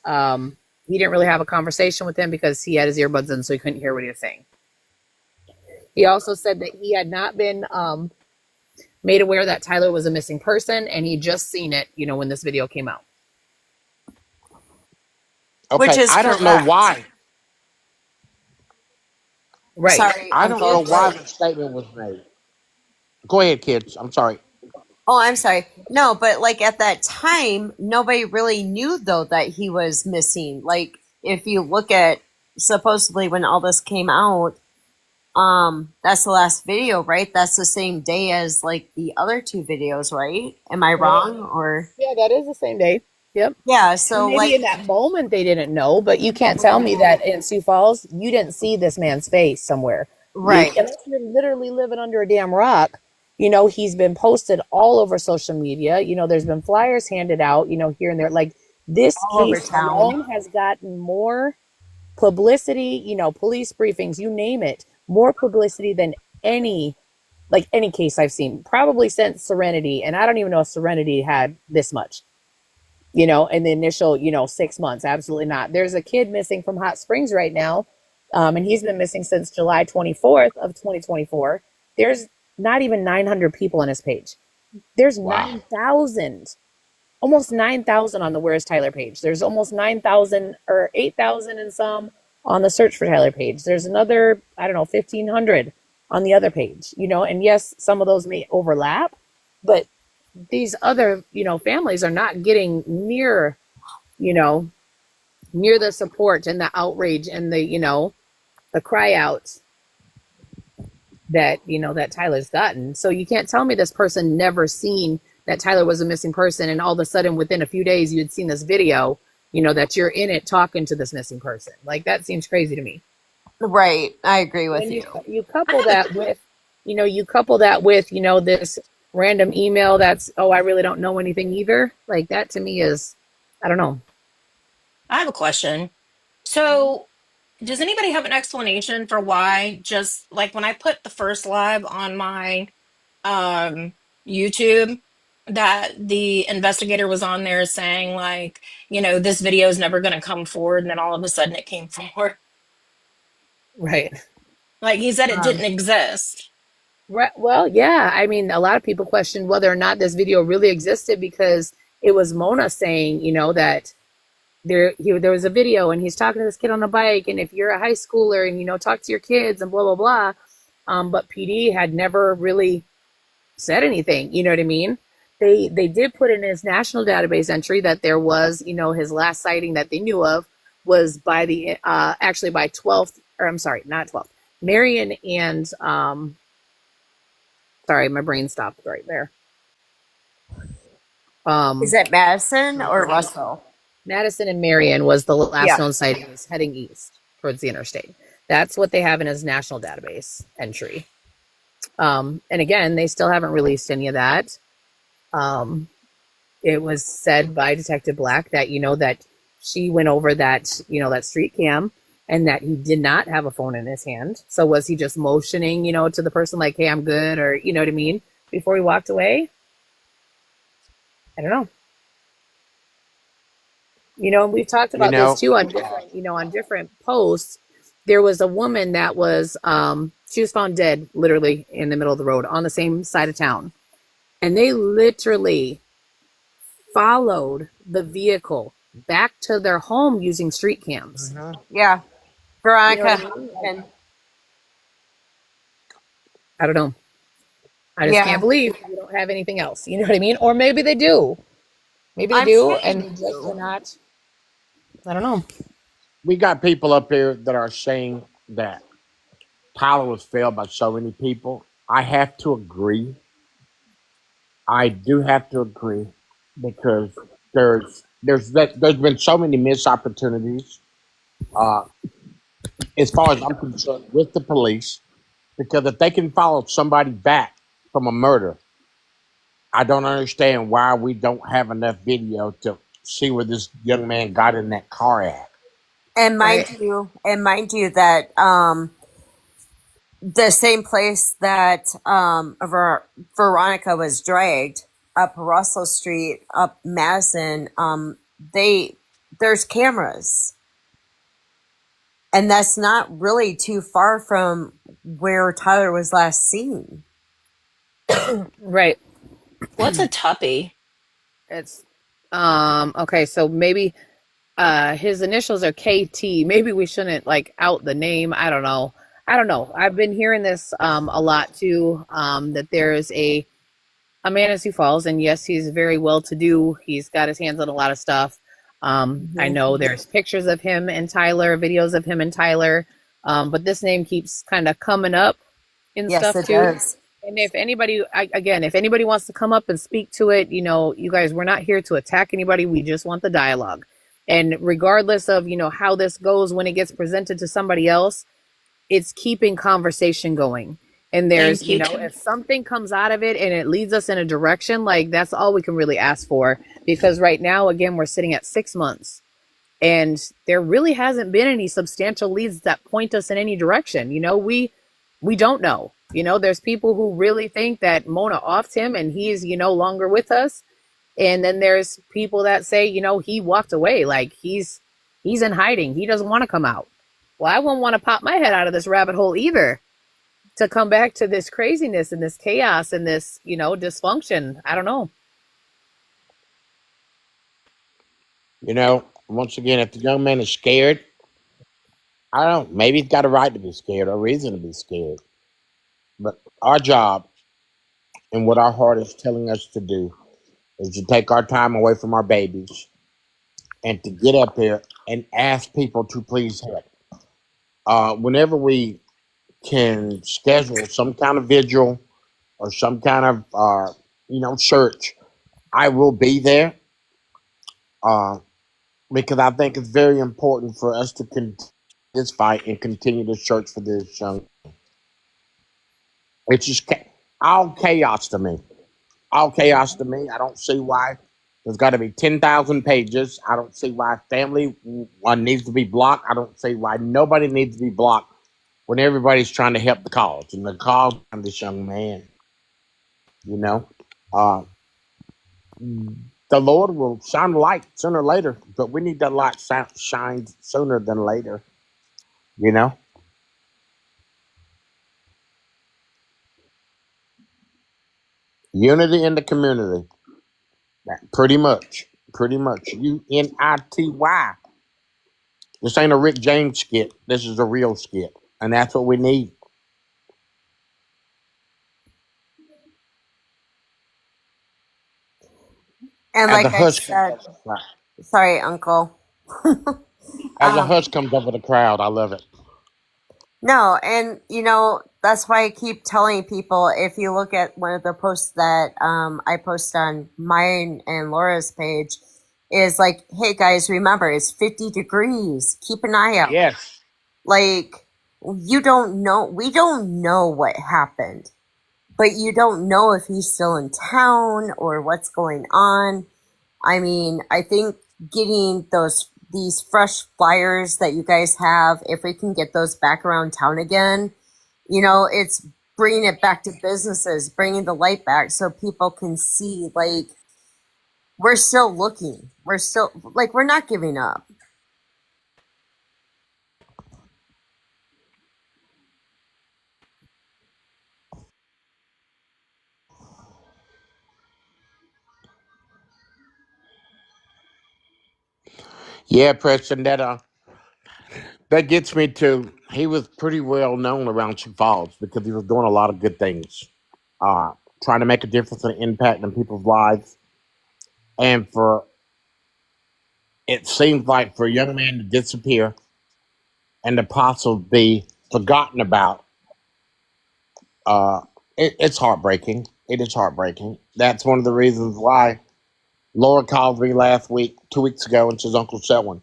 he didn't really have a conversation with him because he had his earbuds in, so he couldn't hear what he was saying. He also said that he had not been made aware that Tyler was a missing person, and he just seen it, when this video came out. Which Okay, is I don't know correct. why. Right. Sorry, I don't know Uncle. why the statement was made. Go ahead, kids. I'm sorry. Oh, I'm sorry. No, but like at that time, nobody really knew though that he was missing. Like if you look at supposedly when all this came out, that's the last video, right? That's the same day as like the other two videos, right? Am I Right. wrong? Or Yeah, that is the same day. Yep. yeah, And so maybe like in that moment they didn't know, but you can't tell me that in Sioux Falls you didn't see this man's face somewhere. right. Unless you're literally living under a damn rock, he's been posted all over social media. There's been flyers handed out, here and there. Like this All over case town. alone has gotten more publicity, police briefings, you name it, more publicity than any any case I've seen, probably since Serenity. And I don't even know if Serenity had this much, in the initial, 6 months. Absolutely not. There's a kid missing from Hot Springs right now. And he's been missing since July 24th of 2024. There's not even 900 people on his page. There's Wow. 9,000, almost 9,000 on the Where's Tyler page. There's almost 9,000 or 8,000 and some on the Search for Tyler page. There's another, I don't know, 1,500 on the other page, and yes, some of those may overlap, but these other, families are not getting near, near the support and the outrage and the cry out that, that Tyler's gotten. So you can't tell me this person never seen that Tyler was a missing person, and all of a sudden within a few days you had seen this video, that you're in it talking to this missing person. Like that seems crazy to me. Right. I agree with And you. you couple that with, this random email that's, oh, I really don't know anything either. Like that to me is, I don't know. I have a question. So, does anybody have an explanation for why just like when I put the first live on my um YouTube that the investigator was on there saying like, this video is never going to come forward and then all of a sudden it came forward. Right. Like he said it Um, didn't exist. right. Well, yeah. I mean, a lot of people question whether or not this video really existed because it was Mona saying, that there was a video and he's talking to this kid on a bike, and if you're a high schooler and talk to your kids and blah blah blah. But PD had never really said anything. You know what I mean? They did put in his national database entry that there was, his last sighting that they knew of was by the actually by 12th, or I'm sorry, not 12th. Marion and sorry, my brain stopped right there. Is it Madison or Russell? Madison and Marion was the last Yeah. known sightings heading east towards the interstate. That's what they have in his national database entry. And again, they still haven't released any of that. It was said by Detective Black that, that she went over that, that street cam, and that he did not have a phone in his hand. So was he just motioning, to the person like, hey, I'm good, or, you know what I mean, before he walked away? I don't know. And we've talked about this too on different, on different posts there was a woman that was she was found dead literally in the middle of the road on the same side of town, and they literally followed the vehicle back to their home using street cams. Mm-hmm. Yeah, You know what I Veronica. mean? Like, And I don't know. I just can't yeah, believe we don't have anything else. You know what I mean? Or maybe they do. Maybe they I'm do, sure and they they just are do. not. I don't know. We got people up here that are saying that Tyler was failed by so many people. I have to agree. I do have to agree because there's been so many missed opportunities. Uh, as far as I'm concerned, with the police, because if they can follow somebody back from a murder, I don't understand why we don't have enough video to see where this young man got in that car at. Right. And mind you that the same place that Veronica was dragged up Russell Street, up Madison, they there's cameras, and that's not really too far from where Tyler was last seen. Right. What's a tuppy? It's okay, so maybe his initials are KT. Maybe we shouldn't like out the name. I don't know. I don't know. I've been hearing this a lot too. That there is a man in Sioux Falls, and yes, he's very well to do. He's got his hands on a lot of stuff. I Mhm. know there's pictures of him and Tyler, videos of him and Tyler, but this name keeps kind of coming up and Yes, stuff it too. does. And if anybody, again, if anybody wants to come up and speak to it, you know, you guys, we're not here to attack anybody. We just want the dialogue. And regardless of, you know, how this goes when it gets presented to somebody else, it's keeping conversation going. And there's, Thank you you, know, Kim. if something comes out of it and it leads us in a direction, like that's all we can really ask for. Because right now, again, we're sitting at 6 months and there really hasn't been any substantial leads that point us in any direction. You know, we don't know. You know, there's people who really think that Mona offed him and he's, you know, longer with us. And then there's people that say, you know, he walked away, like he's in hiding. He doesn't want to come out. Well, I wouldn't want to pop my head out of this rabbit hole either to come back to this craziness and this chaos and this, you know, dysfunction. I don't know. You know, once again, if the young man is scared, I don't. Maybe he's got a right to be scared or reason to be scared. But our job and what our heart is telling us to do is to take our time away from our babies and to get up there and ask people to please help. Whenever we can schedule some kind of vigil or some kind of search, I will be there uh, because I think it's very important for us to continue this fight and continue to search for this young. It's just all chaos to me. All chaos to me. I don't see why there's got to be 10,000 pages. I don't see why family one needs to be blocked. I don't see why nobody needs to be blocked when everybody's trying to help the cause and the cause of this young man. You know, uh, the Lord will shine a light sooner or later, but we need that light shine sooner than later. You know, unity in the community. Pretty much, pretty much. UNITY. This ain't a Rick James skit. This is a real skit, and that's what we need. And As a like I hush comes said, over the crowd. sorry, Uncle. As a um, hush comes over the crowd, I love it. No, and that's why I keep telling people, if you look at one of the posts that I post on mine and Laura's page, is like, hey guys, remember it's 50 degrees. Keep an eye out. Yes, Like, you don't know, we don't know what happened, but you don't know if he's still in town or what's going on. I mean, I think getting these fresh flyers that you guys have, if we can get those back around town again, it's bringing it back to businesses, bringing the light back so people can see, like, we're still looking. We're still, like, we're not giving up. Yeah, Preston, that gets me to he was pretty well known around Sioux Falls because he was doing a lot of good things, uh, trying to make a difference and impact in people's lives. And for it seems like for a young man to disappear and to possibly be forgotten about, uh, it's heartbreaking. It is heartbreaking. That's one of the reasons why Laura called me last week, 2 weeks ago, and says, Uncle Selwyn,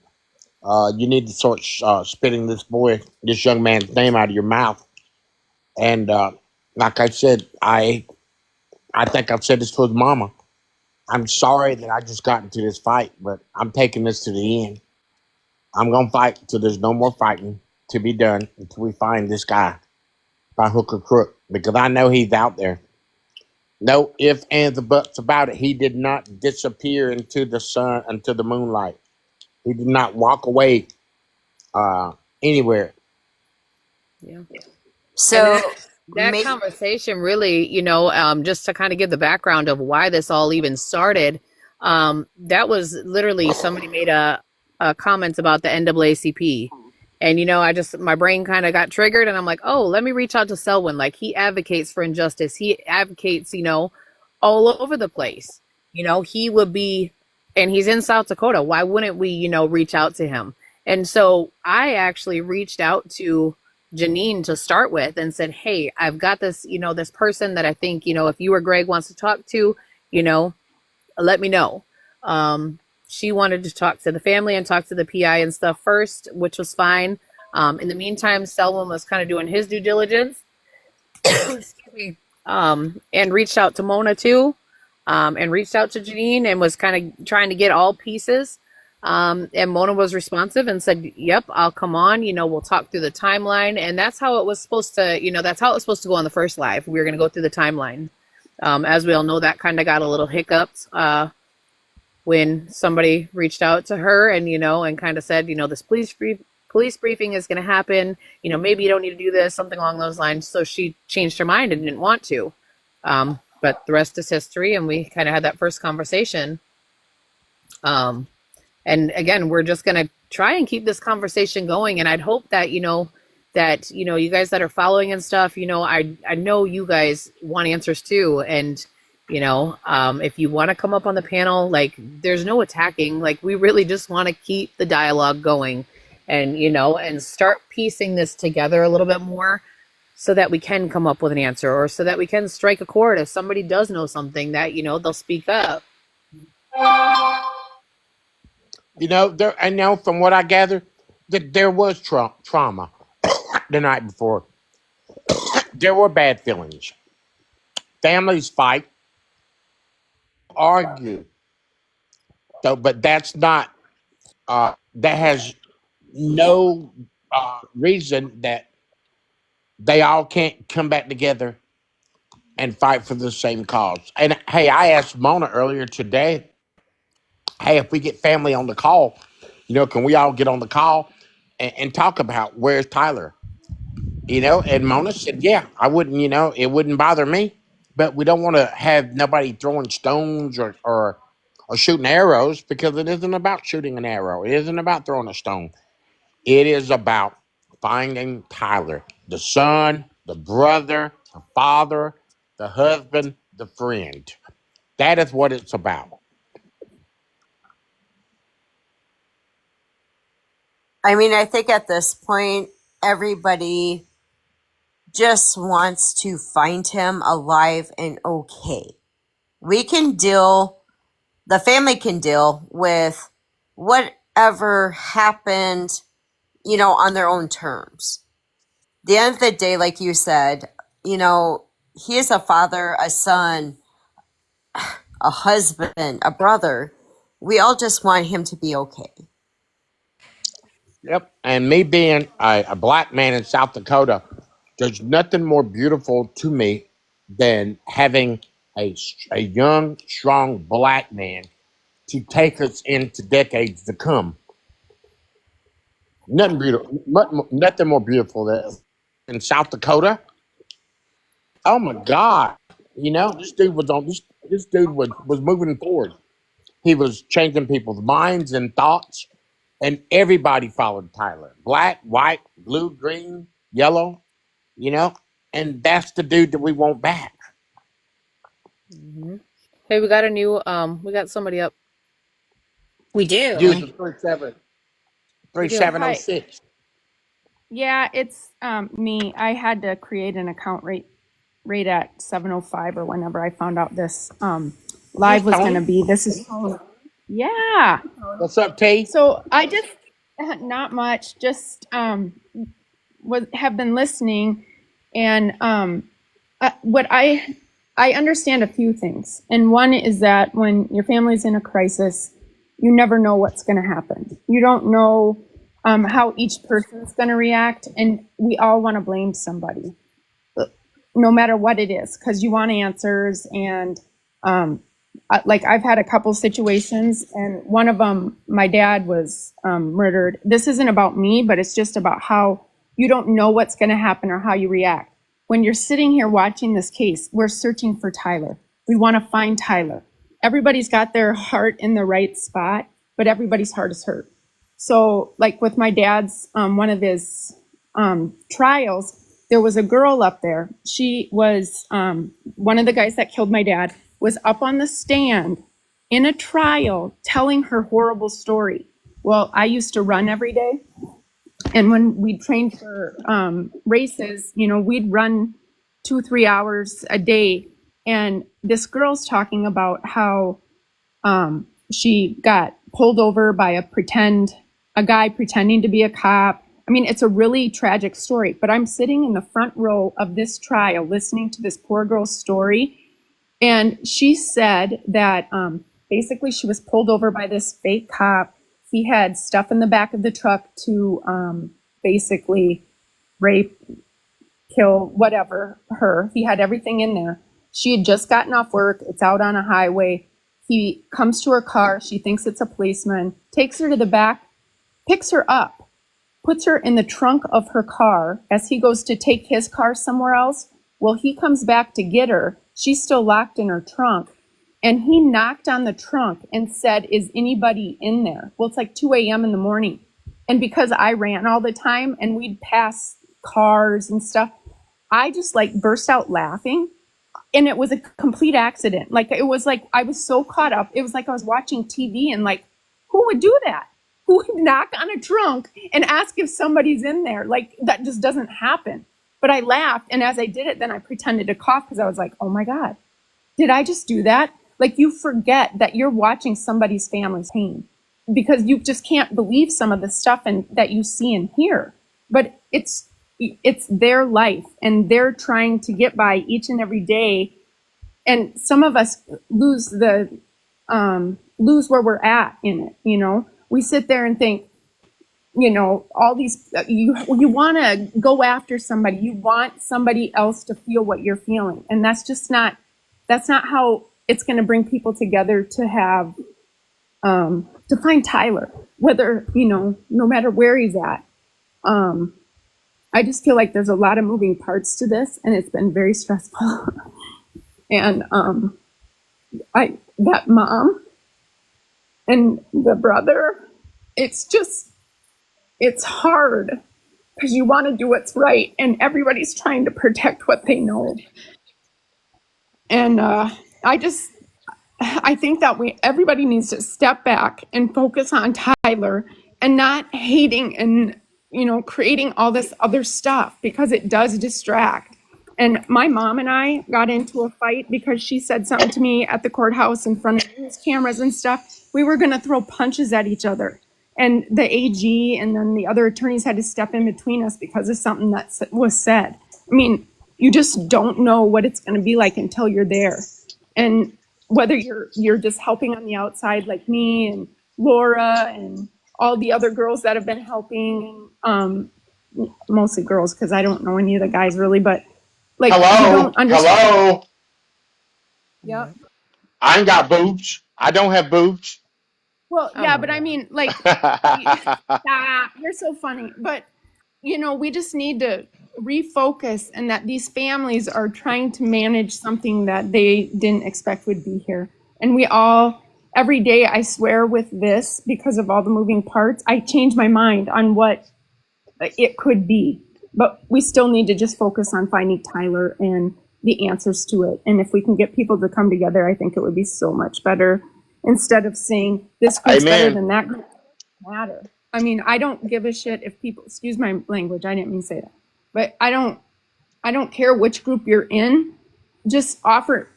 you need to start spitting this young man's name out of your mouth. And like I said, I think I've said this to his mama. I'm sorry that I just got into this fight, but I'm taking this to the end. I'm gonna fight until there's no more fighting to be done until we find this guy by hook or crook because I know he's out there. No ifs, ands, or buts about it. He did not disappear into the sun, into the moonlight. He did not walk away uh, anywhere. Yeah. And So that make conversation really, just to kind of give the background of why this all even started, that was literally somebody made a comment about the NAACP. And, my brain kind of got triggered and I'm like, oh, let me reach out to Selwyn. Like he advocates for injustice. He advocates, all over the place. He would be, and he's in South Dakota. Why wouldn't we, reach out to him? And so I actually reached out to Janine to start with and said, hey, I've got this, this person that I think, if you or Greg wants to talk to, let me know. She wanted to talk to the family and talk to the PI and stuff first, which was fine. In the meantime, Selwyn was kind of doing his due diligence. Excuse me. And reached out to Mona too, and reached out to Janine and was kind of trying to get all pieces. And Mona was responsive and said, yep, I'll come on, we'll talk through the timeline. And that's how it was supposed to, that's how it was supposed to go on the first live. We were going to go through the timeline. As we all know, that kind of got a little hiccups, when somebody reached out to her and, and kind of said, this police briefing is going to happen. Maybe you don't need to do this, something along those lines. So she changed her mind and didn't want to. But the rest is history. And we kind of had that first conversation. And again, we're just going to try and keep this conversation going. And I'd hope that, you guys that are following and stuff, I know you guys want answers too. And, if you want to come up on the panel, like there's no attacking, like we really just want to keep the dialogue going and, and start piecing this together a little bit more so that we can come up with an answer or so that we can strike a chord. If somebody does know something that, they'll speak up. I know from what I gather that there was trauma the night before. There were bad feelings. Families fight, argue. So, but that's not. That has no reason that they all can't come back together and fight for the same cause. And hey, I asked Mona earlier today, hey, if we get family on the call, can we all get on the call and talk about where's Tyler? And Mona said, yeah, I wouldn't, it wouldn't bother me, but we don't want to have nobody throwing stones or shooting arrows because it isn't about shooting an arrow. It isn't about throwing a stone. It is about finding Tyler, the son, the brother, the father, the husband, the friend. That is what it's about. I mean, I think at this point, everybody just wants to find him alive and okay. We can deal, the family can deal with whatever happened, on their own terms. At the end of the day, like you said, he is a father, a son, a husband, a brother. We all just want him to be okay. Yep. And me being a black man in South Dakota, there's nothing more beautiful to me than having a young, strong black man to take us into decades to come. Nothing beautiful, nothing more beautiful than in South Dakota. Oh my God! This dude was on this. This dude was moving forward. He was changing people's minds and thoughts. and everybody followed Tyler. Black, white, blue, green, yellow, you know, and that's the dude that we want back. Hmm. Hey, we got somebody up. We do. Use the 37 We do. Hi. 3706. Yeah, it's me. I had to create an account right at 7:05 or whenever I found out this Is this live was going to Tony? be. This is Tony. Yeah. What's up, T? So I just not much. Just have been listening, and what I understand a few things, and one is that when your family's in a crisis, you never know what's going to happen. You don't know how each person's going to react, and we all want to blame somebody, no matter what it is, because you want answers. And like I've had a couple situations, and one of them, my dad was murdered. This isn't about me, but it's just about how you don't know what's going to happen or how you react. When you're sitting here watching this case, we're searching for Tyler. We want to find Tyler. Everybody's got their heart in the right spot, but everybody's heart is hurt. So like with my dad's, one of his trials, there was a girl up there. She was, one of the guys that killed my dad was up on the stand in a trial telling her horrible story. Well, I used to run every day. And when we trained for races, you know, we'd run 2-3 hours a day. And this girl's talking about how she got pulled over by a guy pretending to be a cop. I mean, it's a really tragic story, but I'm sitting in the front row of this trial listening to this poor girl's story. And she said that basically she was pulled over by this fake cop. He had stuff in the back of the truck to basically rape, kill, whatever, her. He had everything in there. She had just gotten off work. It's out on a highway. He comes to her car. She thinks it's a policeman, takes her to the back, picks her up, puts her in the trunk of her car as he goes to take his car somewhere else. Well, he comes back to get her. She's still locked in her trunk. And he knocked on the trunk and said, "Is anybody in there?" Well, it's like 2 a.m. in the morning. And because I ran all the time and we'd pass cars and stuff, I just like burst out laughing. And it was a complete accident. Like, it was like I was so caught up. It was like I was watching TV and like, who would do that? Who would knock on a trunk and ask if somebody's in there? Like, that just doesn't happen. But I laughed. And as I did it, then I pretended to cough because I was like, oh my God, did I just do that? Like, you forget that you're watching somebody's family's pain because you just can't believe some of the stuff and that you see and hear. But it's their life and they're trying to get by each and every day. And some of us lose where we're at in it. You know, we sit there and think, you know, all these, you want to go after somebody. You want somebody else to feel what you're feeling. And that's not how it's going to bring people together to have, to find Tyler, whether, you know, no matter where he's at. I just feel like there's a lot of moving parts to this and it's been very stressful. And, that mom and the brother, it's hard because you want to do what's right and everybody's trying to protect what they know. And, I think that everybody needs to step back and focus on Tyler and not hating and, you know, creating all this other stuff because it does distract. And my mom and I got into a fight because she said something to me at the courthouse in front of news cameras and stuff. We were going to throw punches at each other. And the AG and then the other attorneys had to step in between us because of something that was said. I mean, you just don't know what it's going to be like until you're there. And whether you're just helping on the outside like me and Laura and all the other girls that have been helping, mostly girls because I don't know any of the guys really, but like you Hello, don't understand. hello. Yep. I ain't got boobs. I don't have boobs. Well, Oh yeah, my but I God. mean, like, stop. You're so funny. But you know, we just need to refocus and that these families are trying to manage something that they didn't expect would be here. And we all every day, I swear with this, because of all the moving parts, I change my mind on what it could be. But we still need to just focus on finding Tyler and the answers to it. And if we can get people to come together, I think it would be so much better, instead of saying this group's better than Amen. that group. Matter. I mean, I don't give a shit if people, excuse my language, I didn't mean to say that, but I don't care which group you're in. Just offer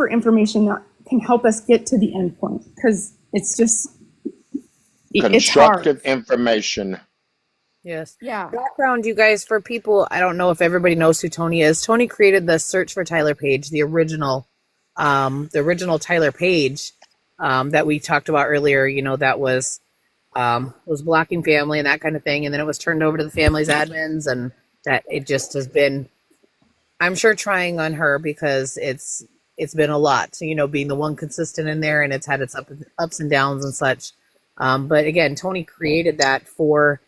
information that can help us get to the end point, because it's hard. Constructive information. Yes. Yeah. Background, you guys, for people, I don't know if everybody knows who Tony is. Tony created the Search for Tyler page, the original Tyler page that we talked about earlier. You know, that was blocking family and that kind of thing, and then it was turned over to the family's admins, and that it just has been, I'm sure, trying on her, because it's been a lot. So, you know, being the one consistent in there, and it's had its ups and downs and such. But again, Tony created that for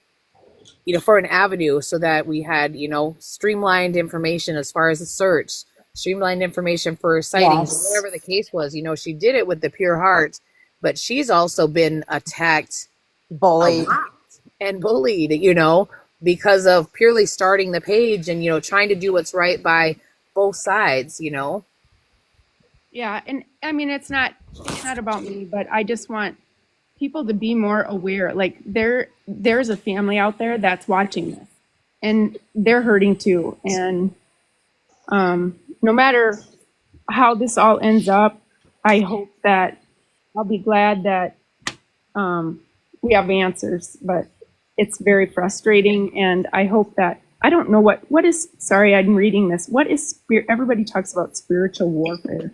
an avenue, so that we had, streamlined information as far as the search, streamlined information for sightings, Yes. whatever the case was. She did it with the pure heart, but she's also been attacked Bullied. a lot and bullied, because of purely starting the page and, trying to do what's right by both sides, Yeah. And I mean, it's not about me, but I just want people to be more aware. Like there's a family out there that's watching this, and they're hurting too. And no matter how this all ends up, I hope that I'll be glad that we have answers. But it's very frustrating, and I hope that, I don't know what is, sorry, I'm reading this. What is everybody talks about spiritual warfare.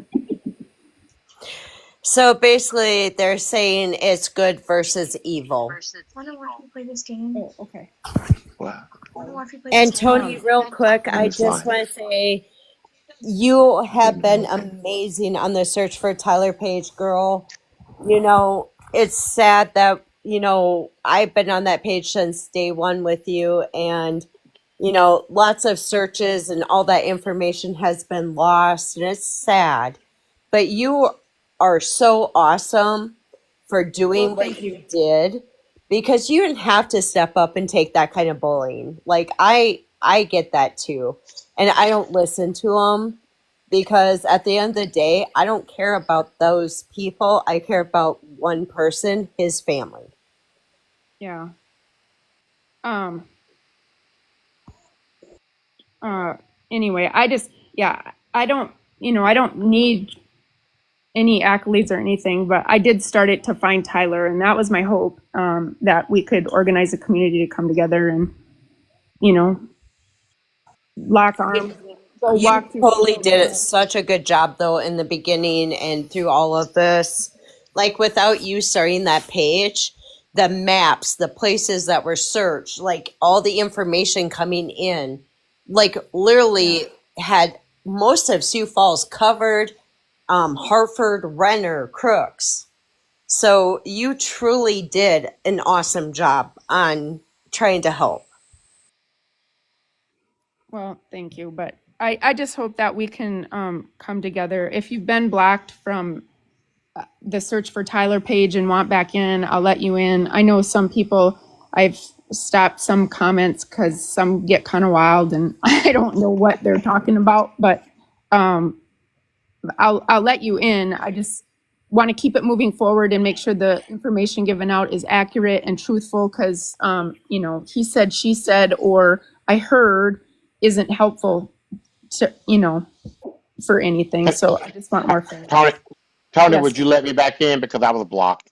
So basically, they're saying it's good versus evil. I don't want you to play this game. Oh, okay. Wow. I don't want you to play And this game. Tony, real quick, I It's just fine. want to say you have been amazing on the Search for Tyler page, girl. It's sad that, I've been on that page since day one with you, and, lots of searches and all that information has been lost, and it's sad. But you are so awesome for doing Well, what thank you you. did, because you didn't have to step up and take that kind of bullying. Like I get that too, and I don't listen to them, because at the end of the day, I don't care about those people. I care about one person, his family. Yeah. Anyway, I don't need any accolades or anything, but I did start it to find Tyler, and that was my hope, that we could organize a community to come together and, lock arms and go You walk through totally did it something. such a good job, though, in the beginning and through all of this. Like, without you starting that page, the maps, the places that were searched, like all the information coming in, like literally had most of Sioux Falls covered, Hartford, Renner, Crooks. So you truly did an awesome job on trying to help. Well, thank you, but I just hope that we can come together. If you've been blocked from the Search for Tyler page and want back in, I'll let you in. I know some people, I've stopped some comments because some get kind of wild and I don't know what they're talking about, but I'll let you in. I just want to keep it moving forward and make sure the information given out is accurate and truthful, because he said, she said, or I heard isn't helpful to for anything. So I just want more fairness. Tony, Yes. would you let me back in, because I was blocked?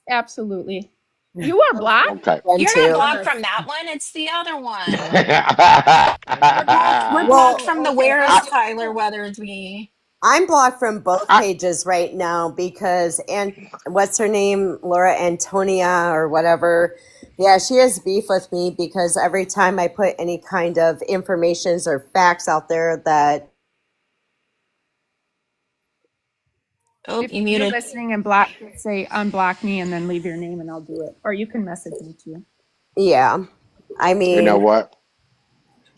Absolutely. You are blocked? Okay. One, You're not two. blocked from that one. It's the other one. We're Well, blocked from the Okay. Where is Tyler Weathersby. I'm blocked from both I, pages right now because, and what's her name? Laura Antonia or whatever. Yeah, she has beef with me because every time I put any kind of informations or facts out there that, Oh, If you you're muted. listening and say unblock me and then leave your name and I'll do it. Or you can message me too. yeah, I you know mean, what?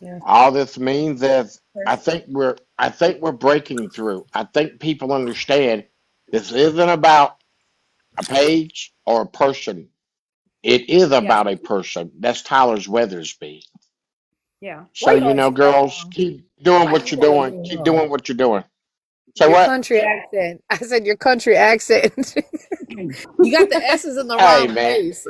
Yeah. All this means is I think we're breaking through. I think people understand this isn't about a page or a person. It is Yeah. about a person. That's Tyler's Weathersby. Yeah. So, girls, keep doing what you're doing. Keep doing what you're doing. So Your what? country accent. I said your country accent. You got the S's in the Hey, wrong man. place.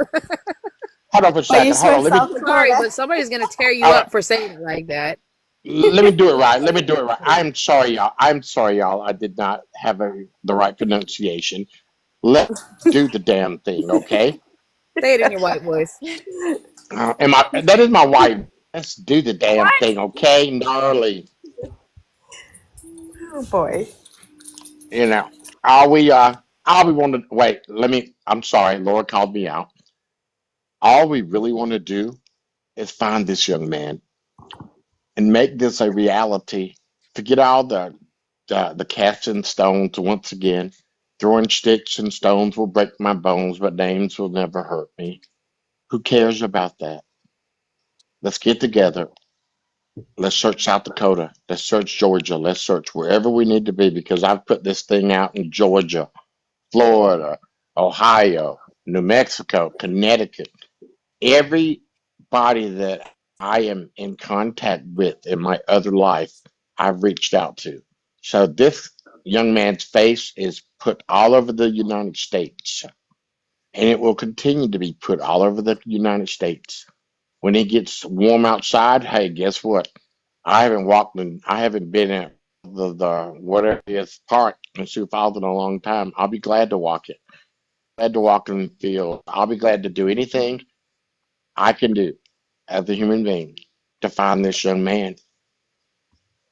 Hold on for a second. Please Hold for on. South Sorry, Dakota. but somebody's gonna tear you All right. up for saying it like that. Let me do it right. Let me do it right. I'm sorry, y'all. I'm sorry, y'all. I did not have the right pronunciation. Let's do the damn thing, okay? Say it in your white voice. That is my wife. Let's do the damn What? thing, okay? Gnarly. Oh boy. You know, all we want to wait. I'm sorry. Laura called me out. All we really want to do is find this young man and make this a reality. Forget all the casting stones once again. Throwing sticks and stones will break my bones, but names will never hurt me. Who cares about that? Let's get together. Let's search South Dakota. Let's search Georgia. Let's search wherever we need to be because I've put this thing out in Georgia, Florida, Ohio, New Mexico, Connecticut. Everybody that I am in contact with in my other life, I've reached out to. So this young man's face is put all over the United States, and it will continue to be put all over the United States. When it gets warm outside, hey, guess what? I haven't been at the whatever it is park in Sioux Falls in a long time. I'll be glad to walk it. Glad to walk in the field. I'll be glad to do anything I can do as a human being to find this young man.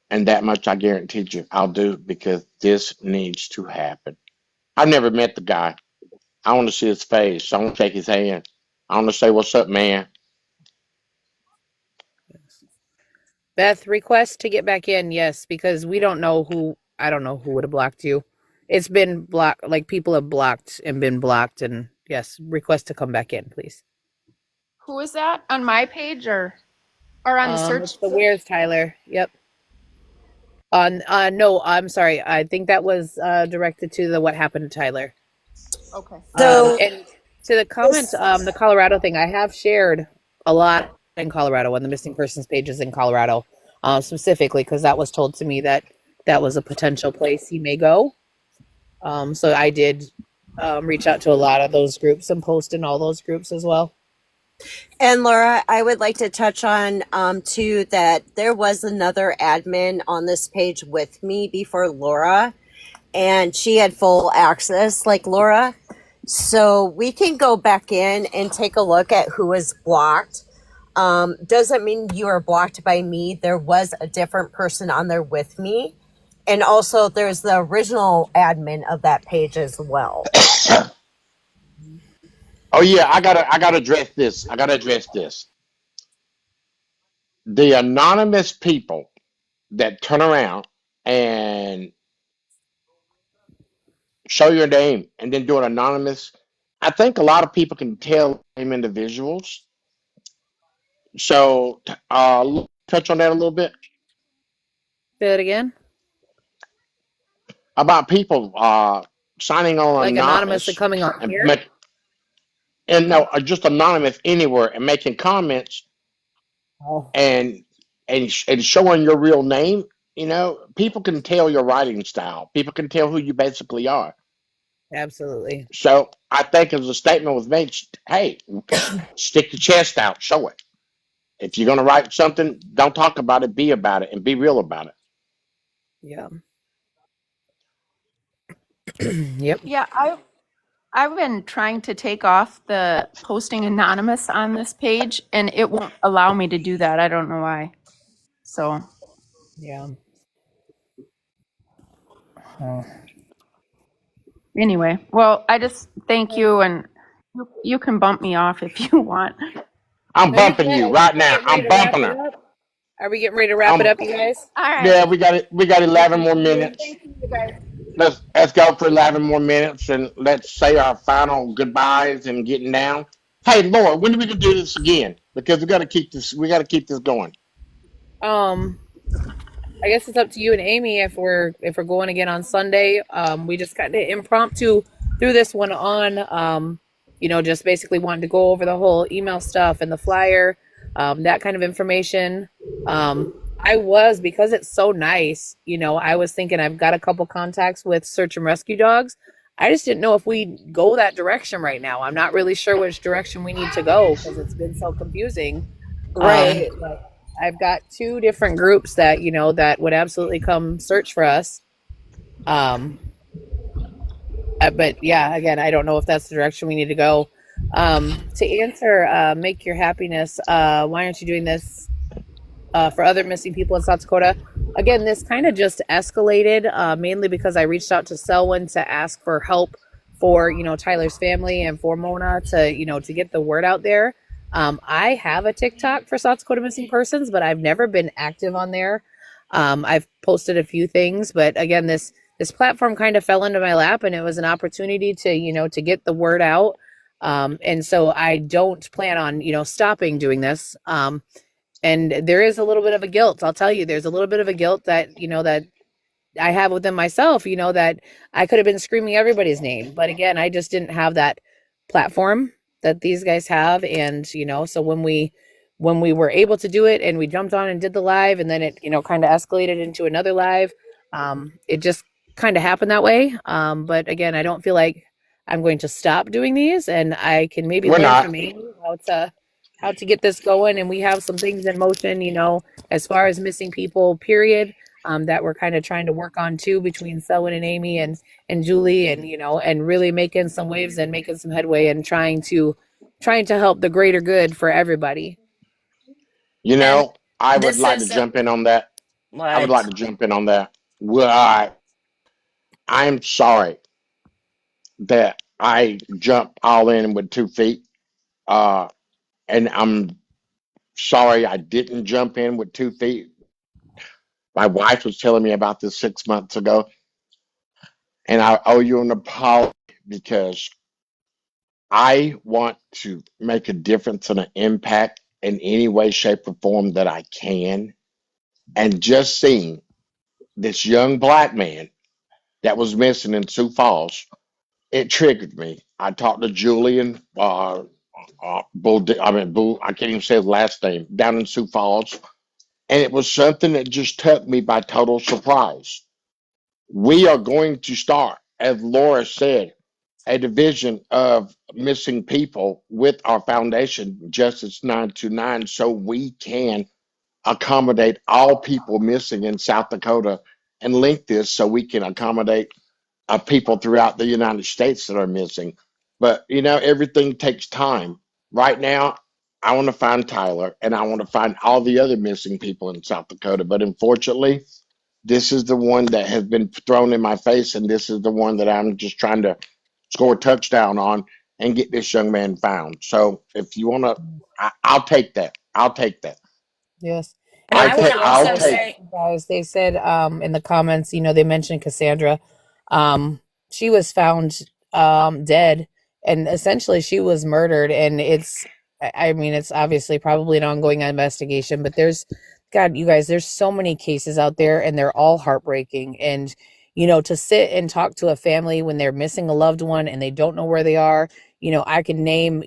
And that much I guarantee you I'll do because this needs to happen. I've never met the guy. I want to see his face. I want to shake his hand. I want to say, "What's up, man?" Beth, request to get back in, yes, because we don't know who. I don't know who would have blocked you. It's been blocked, like people have blocked and been blocked, and yes, request to come back in, please. Who is that on my page or on the search? It's the Where's Tyler. Yep. On no, I'm sorry. I think that was directed to the What Happened to Tyler. Okay. So And to the comment, the Colorado thing, I have shared a lot in Colorado on the missing persons pages in Colorado, specifically because that was told to me that that was a potential place he may go. So I did reach out to a lot of those groups and post in all those groups as well. And Laura, I would like to touch on too that there was another admin on this page with me before Laura, and she had full access like Laura. So we can go back in and take a look at who is blocked. Doesn't mean you are blocked by me. There was a different person on there with me. And also there's the original admin of that page as well. Oh yeah, I gotta address this. I gotta address this. The anonymous people that turn around and show your name and then do it anonymous. I think a lot of people can tell name individuals. So touch on that a little bit Say it again. about people signing on Like anonymously anonymous coming on and here. make, and no, just anonymous anywhere and making comments Oh, and and showing your real name. People can tell your writing style. People can tell who you basically are. absolutely. So I think as a statement was made, hey, stick your chest out, show it. If you're gonna write something, don't talk about it, be about it, and be real about it. Yeah. Yep. Yeah, I've been trying to take off the posting anonymous on this page, and it won't allow me to do that. I don't know why. So Yeah. anyway, well, I just thank you, and you can bump me off if you want. I'm No, you bumping can. you Are we right now. getting ready I'm to wrap bumping it her. up? Are we getting ready to wrap it Um, up, you guys? All right. yeah, we got 11 more minutes. Thank you, you guys. Let's go for 11 more minutes and let's say our final goodbyes and getting down. Hey, Laura, when are we gonna do this again? Because we got to keep this. We got to keep this going. Um, I guess it's up to you and Amy if we're going again on Sunday. We just kind of impromptu threw this one on, just basically wanted to go over the whole email stuff and the flyer, that kind of information. Because it's so nice, I was thinking I've got a couple contacts with search and rescue dogs. I just didn't know if we go that direction right now. I'm not really sure which direction we need to go because it's been so confusing. Right. But I've got two different groups that, that would absolutely come search for us. But yeah, again, I don't know if that's the direction we need to go. To answer, make your happiness. Why aren't you doing this for other missing people in South Dakota? Again, this kind of just escalated, mainly because I reached out to Selwyn to ask for help for Tyler's family and for Mona to get the word out there. I have a TikTok for South Dakota missing persons, but I've never been active on there. I've posted a few things, but again, this platform kind of fell into my lap, and it was an opportunity to get the word out. And so I don't plan on stopping doing this. And there is a little bit of a guilt. I'll tell you, there's a little bit of a guilt that that I have within myself, that I could have been screaming everybody's name. But again, I just didn't have that platform that these guys have. And, so when we were able to do it and we jumped on and did the live, and then it, kind of escalated into another live, it just kind of happened that way. But again, I don't feel like I'm going to stop doing these, and I can maybe We're learn from not. Amy how to get this going. And we have some things in motion, as far as missing people, period, that we're kind of trying to work on too, between Selwyn and Amy and Julie, and and really making some waves and making some headway and trying to help the greater good for everybody. And I would this like to isn't jump in on that. I would like what. to jump in on that. Well, I'm sorry that I jumped all in with 2 feet. Uh, and I'm sorry I didn't jump in with 2 feet. My wife was telling me about this 6 months ago, and I owe you an apology because I want to make a difference and an impact in any way, shape, or form that I can. And just seeing this young black man that was missing in Sioux Falls, it triggered me. I talked to Julian, Bull, I can't even say his last name, down in Sioux Falls. And it was something that just took me by total surprise. We are going to start, as Laura said, a division of missing people with our foundation, Justice 929, so we can accommodate all people missing in South Dakota and link this so we can accommodate people throughout the United States that are missing. But everything takes time. Right now, I want to find Tyler and I want to find all the other missing people in South Dakota. But unfortunately, this is the one that has been thrown in my face, and this is the one that I'm just trying to score a touchdown on and get this young man found. So if you want to, I'll take that. I'll take that. Yes. And And I I want took to one I'll also more take. say, question, guys. They said in the comments, they mentioned Cassandra. She was found dead, and essentially she was murdered. And I mean, it's obviously probably an ongoing investigation, but God, you guys, there's so many cases out there, and they're all heartbreaking. And to sit and talk to a family when they're missing a loved one and they don't know where they are, I can name,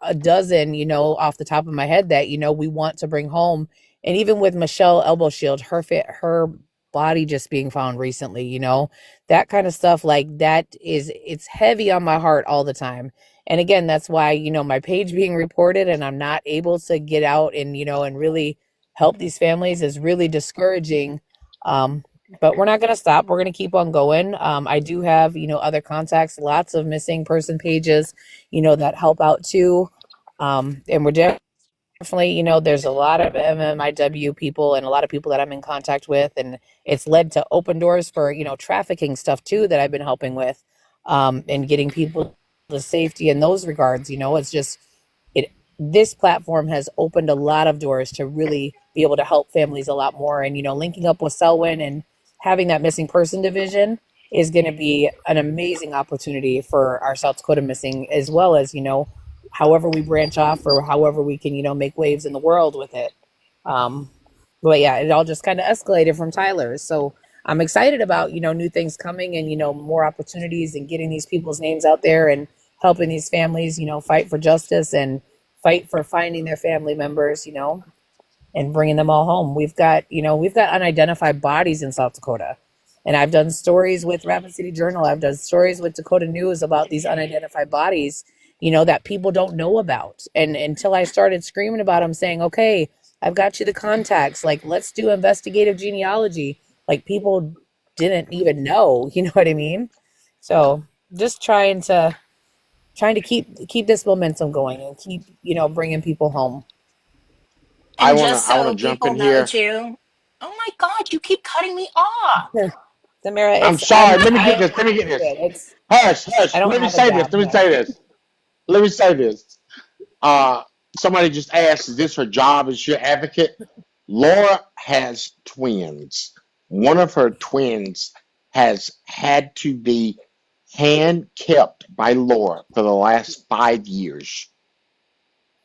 a dozen, off the top of my head that, we want to bring home. And even with Michelle Elbow Shield, her body just being found recently, that kind of stuff, like that it's heavy on my heart all the time. And again, that's why, my page being reported and I'm not able to get out and, and really help these families is really discouraging. But we're not going to stop. We're going to keep on going. I do have, other contacts, lots of missing person pages, that help out too. And we're definitely, there's a lot of MMIW people and a lot of people that I'm in contact with. And it's led to open doors for, trafficking stuff too that I've been helping with, and getting people to safety in those regards. It's just, this platform has opened a lot of doors to really be able to help families a lot more. And, linking up with Selwyn and having that missing person division is going to be an amazing opportunity for our South Dakota missing, as well as, however we branch off or however we can, make waves in the world with it. But yeah, it all just kind of escalated from Tyler. So I'm excited about, new things coming and, more opportunities and getting these people's names out there and helping these families, fight for justice and fight for finding their family members, and bringing them all home. We've got unidentified bodies in South Dakota. And I've done stories with Rapid City Journal. I've done stories with Dakota News about these unidentified bodies, that people don't know about. And until I started screaming about them, saying, okay, I've got you the contacts, like, let's do investigative genealogy. Like, people didn't even know, you know what I mean? So just trying to keep this momentum going and keep, bringing people home. And just I wanna so jump in people know here. too, oh my God, you keep cutting me off. Samira, I'm it's sorry. Let me I get am this. Let me used get to this. it. It's Hush, I hush. don't Let me have a say this. job Let me yet. say this. Let me say this. Uh, Somebody just asked, is this her job? Is she an advocate? Laura has twins. One of her twins has had to be hand kept by Laura for the last 5 years,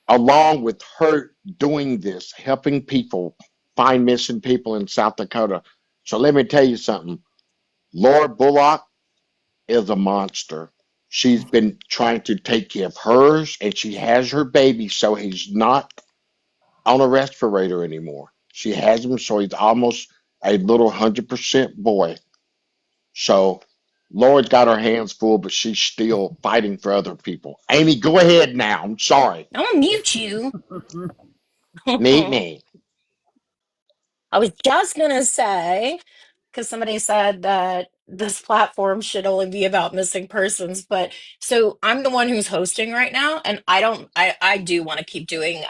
along with her doing this, helping people find missing people in South Dakota. So let me tell you something. Laura Bullock is a monster. She's been trying to take care of hers, and she has her baby, so he's not on a respirator anymore. She has him, so he's almost a little 100% boy. So Laura's got her hands full, but she's still fighting for other people. Amy, go ahead now. I'm sorry. I'll mute you. Meet me. I was just gonna say, because somebody said that this platform should only be about missing persons, but so I'm the one who's hosting right now, and I do want to keep doing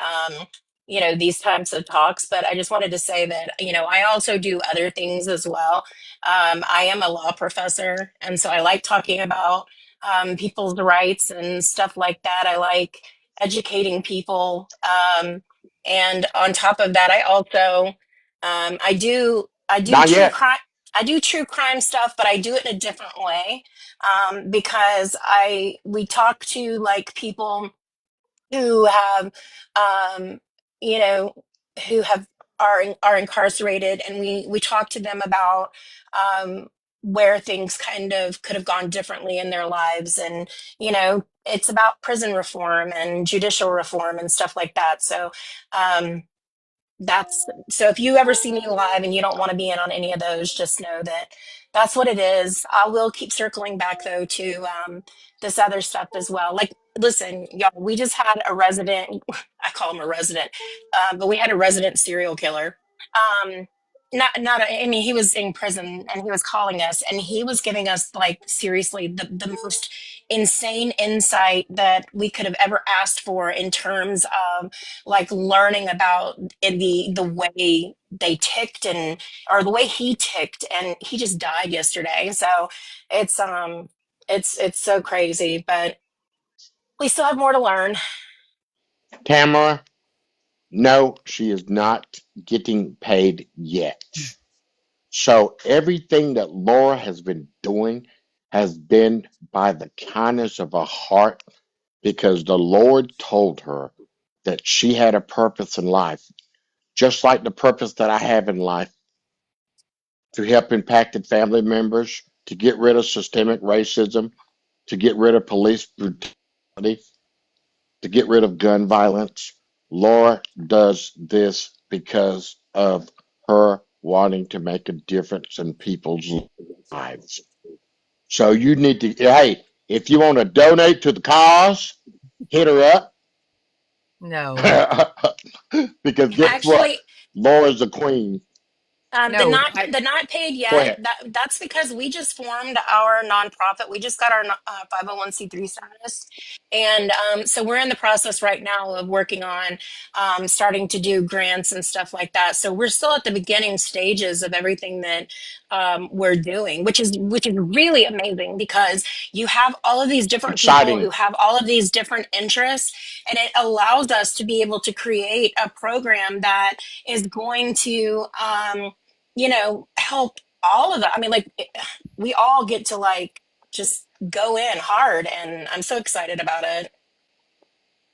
these types of talks, but I just wanted to say that, I also do other things as well. I am a law professor, and so I like talking about people's rights and stuff like that. I like educating people. And on top of that, I do Not true yet. crime. I do true crime stuff, but I do it in a different way, because I we talk to like people who have, um, you know, who have are incarcerated, and we talk to them about, where things kind of could have gone differently in their lives, and it's about prison reform and judicial reform and stuff like that. So. Um, that's so if you ever see me live and you don't want to be in on any of those, just know that that's what it is. I will keep circling back though to this other stuff as well. Like, listen, y'all, we just had a resident, I call him a resident, but we had a resident serial killer. I mean, he was in prison and he was calling us and he was giving us, like, seriously the most insane insight that we could have ever asked for in terms of, like, learning about the way they ticked, and or the way he ticked, and he just died yesterday. So it's so crazy, but we still have more to learn. Tamara, no, she is not getting paid yet. So everything that Laura has been doing has been by the kindness of her heart because the Lord told her that she had a purpose in life, just like the purpose that I have in life to help impacted family members, to get rid of systemic racism, to get rid of police brutality, to get rid of gun violence. Laura does this because of her wanting to make a difference in people's lives. So you need to, hey, if you want to donate to the cause, hit her up. No, Because guess what? Actually, Laura's the queen. The no, not the not paid Go yet. ahead. That's because we just formed our nonprofit. We just got our 501(c)(3) status, and so we're in the process right now of working on, starting to do grants and stuff like that. So we're still at the beginning stages of everything that, we're doing, which is really amazing because you have all of these different people who Exciting. have all of these different interests, and it allows us to be able to create a program that is going to, help all of that. I mean, like, we all get to, like, just go in hard, and I'm so excited about it.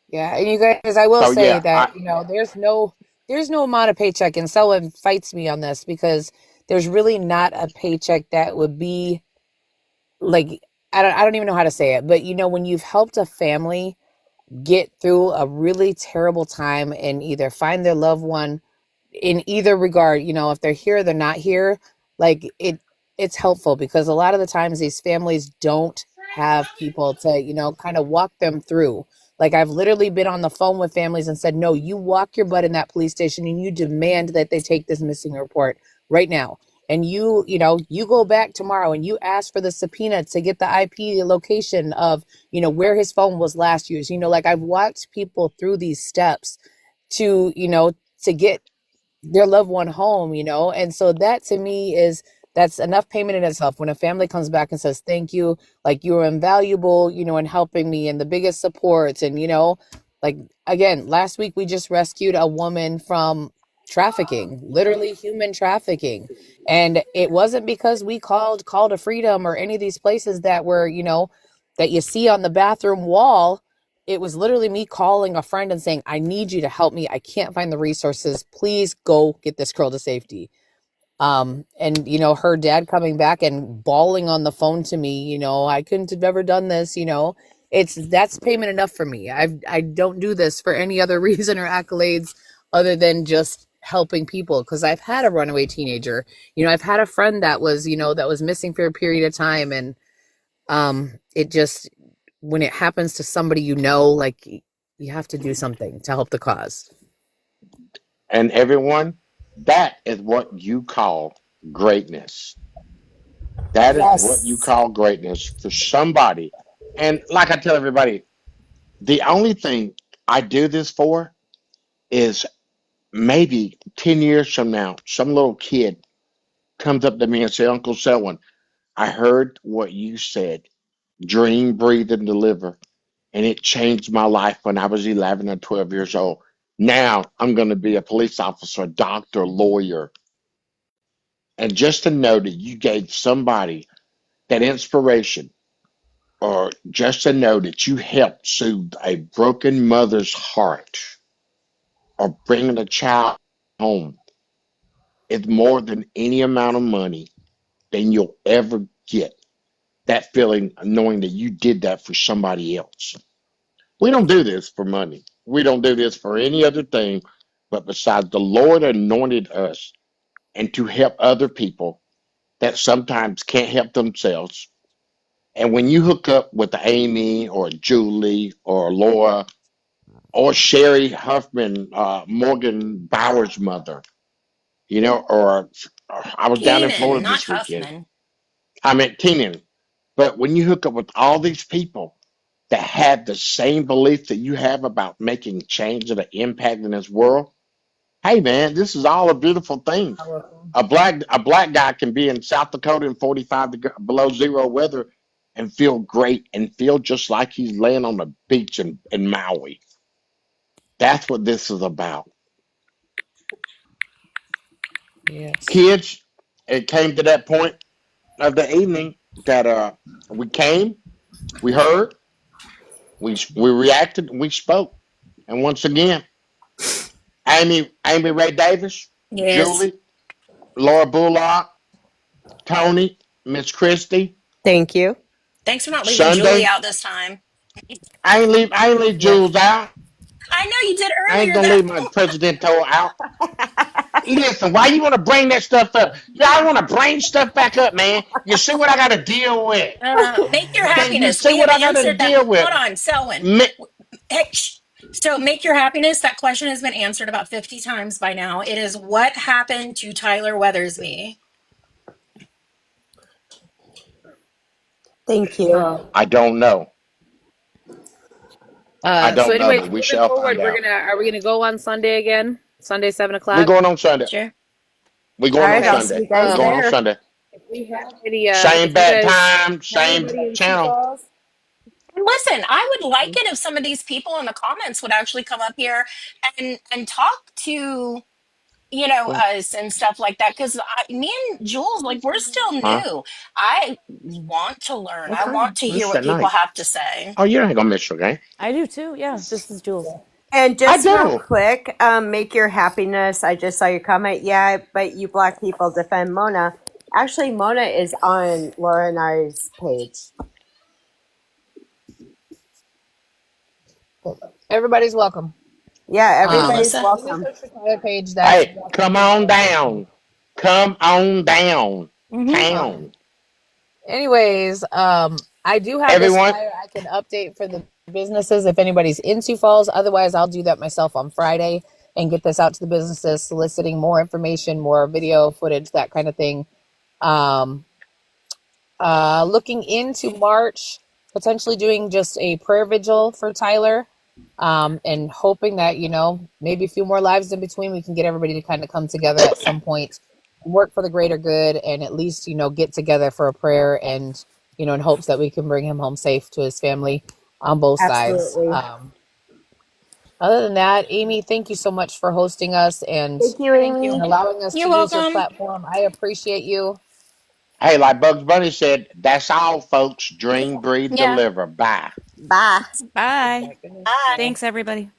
yeah, and you guys, I will So say yeah, that there's no amount of paycheck, and someone fights me on this because there's really not a paycheck that would be like, I don't even know how to say it, but when you've helped a family get through a really terrible time and either find their loved one in either regard, if they're here or they're not here, like it's helpful because a lot of the times these families don't have people to, kind of walk them through. Like I've literally been on the phone with families and said, no, you walk your butt in that police station and you demand that they take this missing report right now. And you go back tomorrow and you ask for the subpoena to get the IP location of, where his phone was last used. Like I've walked people through these steps to, to get their loved one home, and so that to me that's enough payment in itself. When a family comes back and says thank you, like you were invaluable, in helping me, and the biggest supports, and like again, last week we just rescued a woman from trafficking, literally human trafficking, and it wasn't because we called Call to Freedom or any of these places that were, that you see on the bathroom wall. It was literally me calling a friend and saying, I need you to help me. I can't find the resources. Please go get this girl to safety. And her dad coming back and bawling on the phone to me, I couldn't have ever done this, that's payment enough for me. I don't do this for any other reason or accolades other than just helping people. Cause I've had a runaway teenager, I've had a friend that was, that was missing for a period of time. And, it just, when it happens to somebody, like you have to do something to help the cause. And everyone, that is what you call greatness. That is what you Yes. call greatness for somebody. And like I tell everybody, the only thing I do this for is maybe 10 years from now, some little kid comes up to me and say, Uncle Selwyn, I heard what you said, dream, breathe, and deliver. And it changed my life when I was 11 or 12 years old. Now I'm going to be a police officer, doctor, lawyer. And just to know that you gave somebody that inspiration, or just to know that you helped soothe a broken mother's heart, or bringing a child home, is more than any amount of money than you'll ever get. That feeling of knowing that you did that for somebody else. We don't do this for money. We don't do this for any other thing, but besides the Lord anointed us and to help other people that sometimes can't help themselves. And when you hook up with Amy or Julie or Laura or Sherry Huffman, Morgan Bauer's mother, or I was down in Keenan, Florida not this weekend. Huffman. I meant Keenan. But when you hook up with all these people that have the same belief that you have about making change and an impact in this world, hey man, this is all a beautiful thing. A black guy can be in South Dakota in 45 below zero weather and feel great and feel just like he's laying on the beach in Maui. That's what this is about. Yes. Kids, it came to that point of the evening that we came, we heard, we reacted, we spoke. And once again, Amy Ray Davis, Yes. Julie, Laura Bullock, Tony, Miss Christie, Thank you. Thanks for not leaving Julie Sunday. out this time. I ain't leave Yeah. Jules out. I know you did I ain't earlier gonna leave my though. presidential out. Listen, why you want to bring that stuff up? Y'all want to bring stuff back up, man. You see what I got to deal with? Make your Okay, you happiness. see We what have I got to answered that. deal with? Hold on, Selwyn. Me- Hey, so make your happiness. That question has been answered about 50 times by now. It is what happened to Tyler Weathersby? Thank you. I don't know. I So don't know, anyways, but we moving shall forward, find out. are we gonna go on Sunday again? Sunday, We're 7 o'clock. going on Sunday. Sure. We're All going on right, I'll Okay. see Sunday. you We're guys going on there. Sunday. If we have any, Same if you bad guys time, have same anybody in Sioux channel. Falls, Listen, I would like it if some of these people in the comments would actually come up here and talk to Well, us and stuff like that because me and Jules, like, we're still huh? new. I want to learn. I Okay. want to This hear is what at people night. have to say. Oh, you ain't gonna miss your game. I do too. Yeah, this is Jules. And I just real do. quick, make your happiness. I just saw your comment. Yeah, but you black people defend Mona. Actually, Mona is on Laura and I's page. Everybody's welcome. Yeah, Hey, everybody's Melissa. You can welcome. search the Tyler page. That's Hey, exactly come where you on go. down. Come on down. Um, Town. anyways, I do have this Everyone. flyer I can update for the businesses if anybody's in Sioux Falls. Otherwise, I'll do that myself on Friday and get this out to the businesses, soliciting more information, more video footage, that kind of thing. Um, looking into March, potentially doing just a prayer vigil for Tyler, and hoping that, maybe a few more lives in between, we can get everybody to kind of come together at some point, work for the greater good, and at least, get together for a prayer and, in hopes that we can bring him home safe to his family on both sides. Absolutely. Other than that, Amy, thank you so much for hosting us and, Thank you, Thank Amy. and you. allowing us You're to use your welcome. platform. I appreciate you. Hey, like Bugs Bunny said, that's all, folks. Dream, breathe, Yeah. deliver. Bye. Bye. Bye. Okay, goodness. Bye. Bye. Thanks, everybody.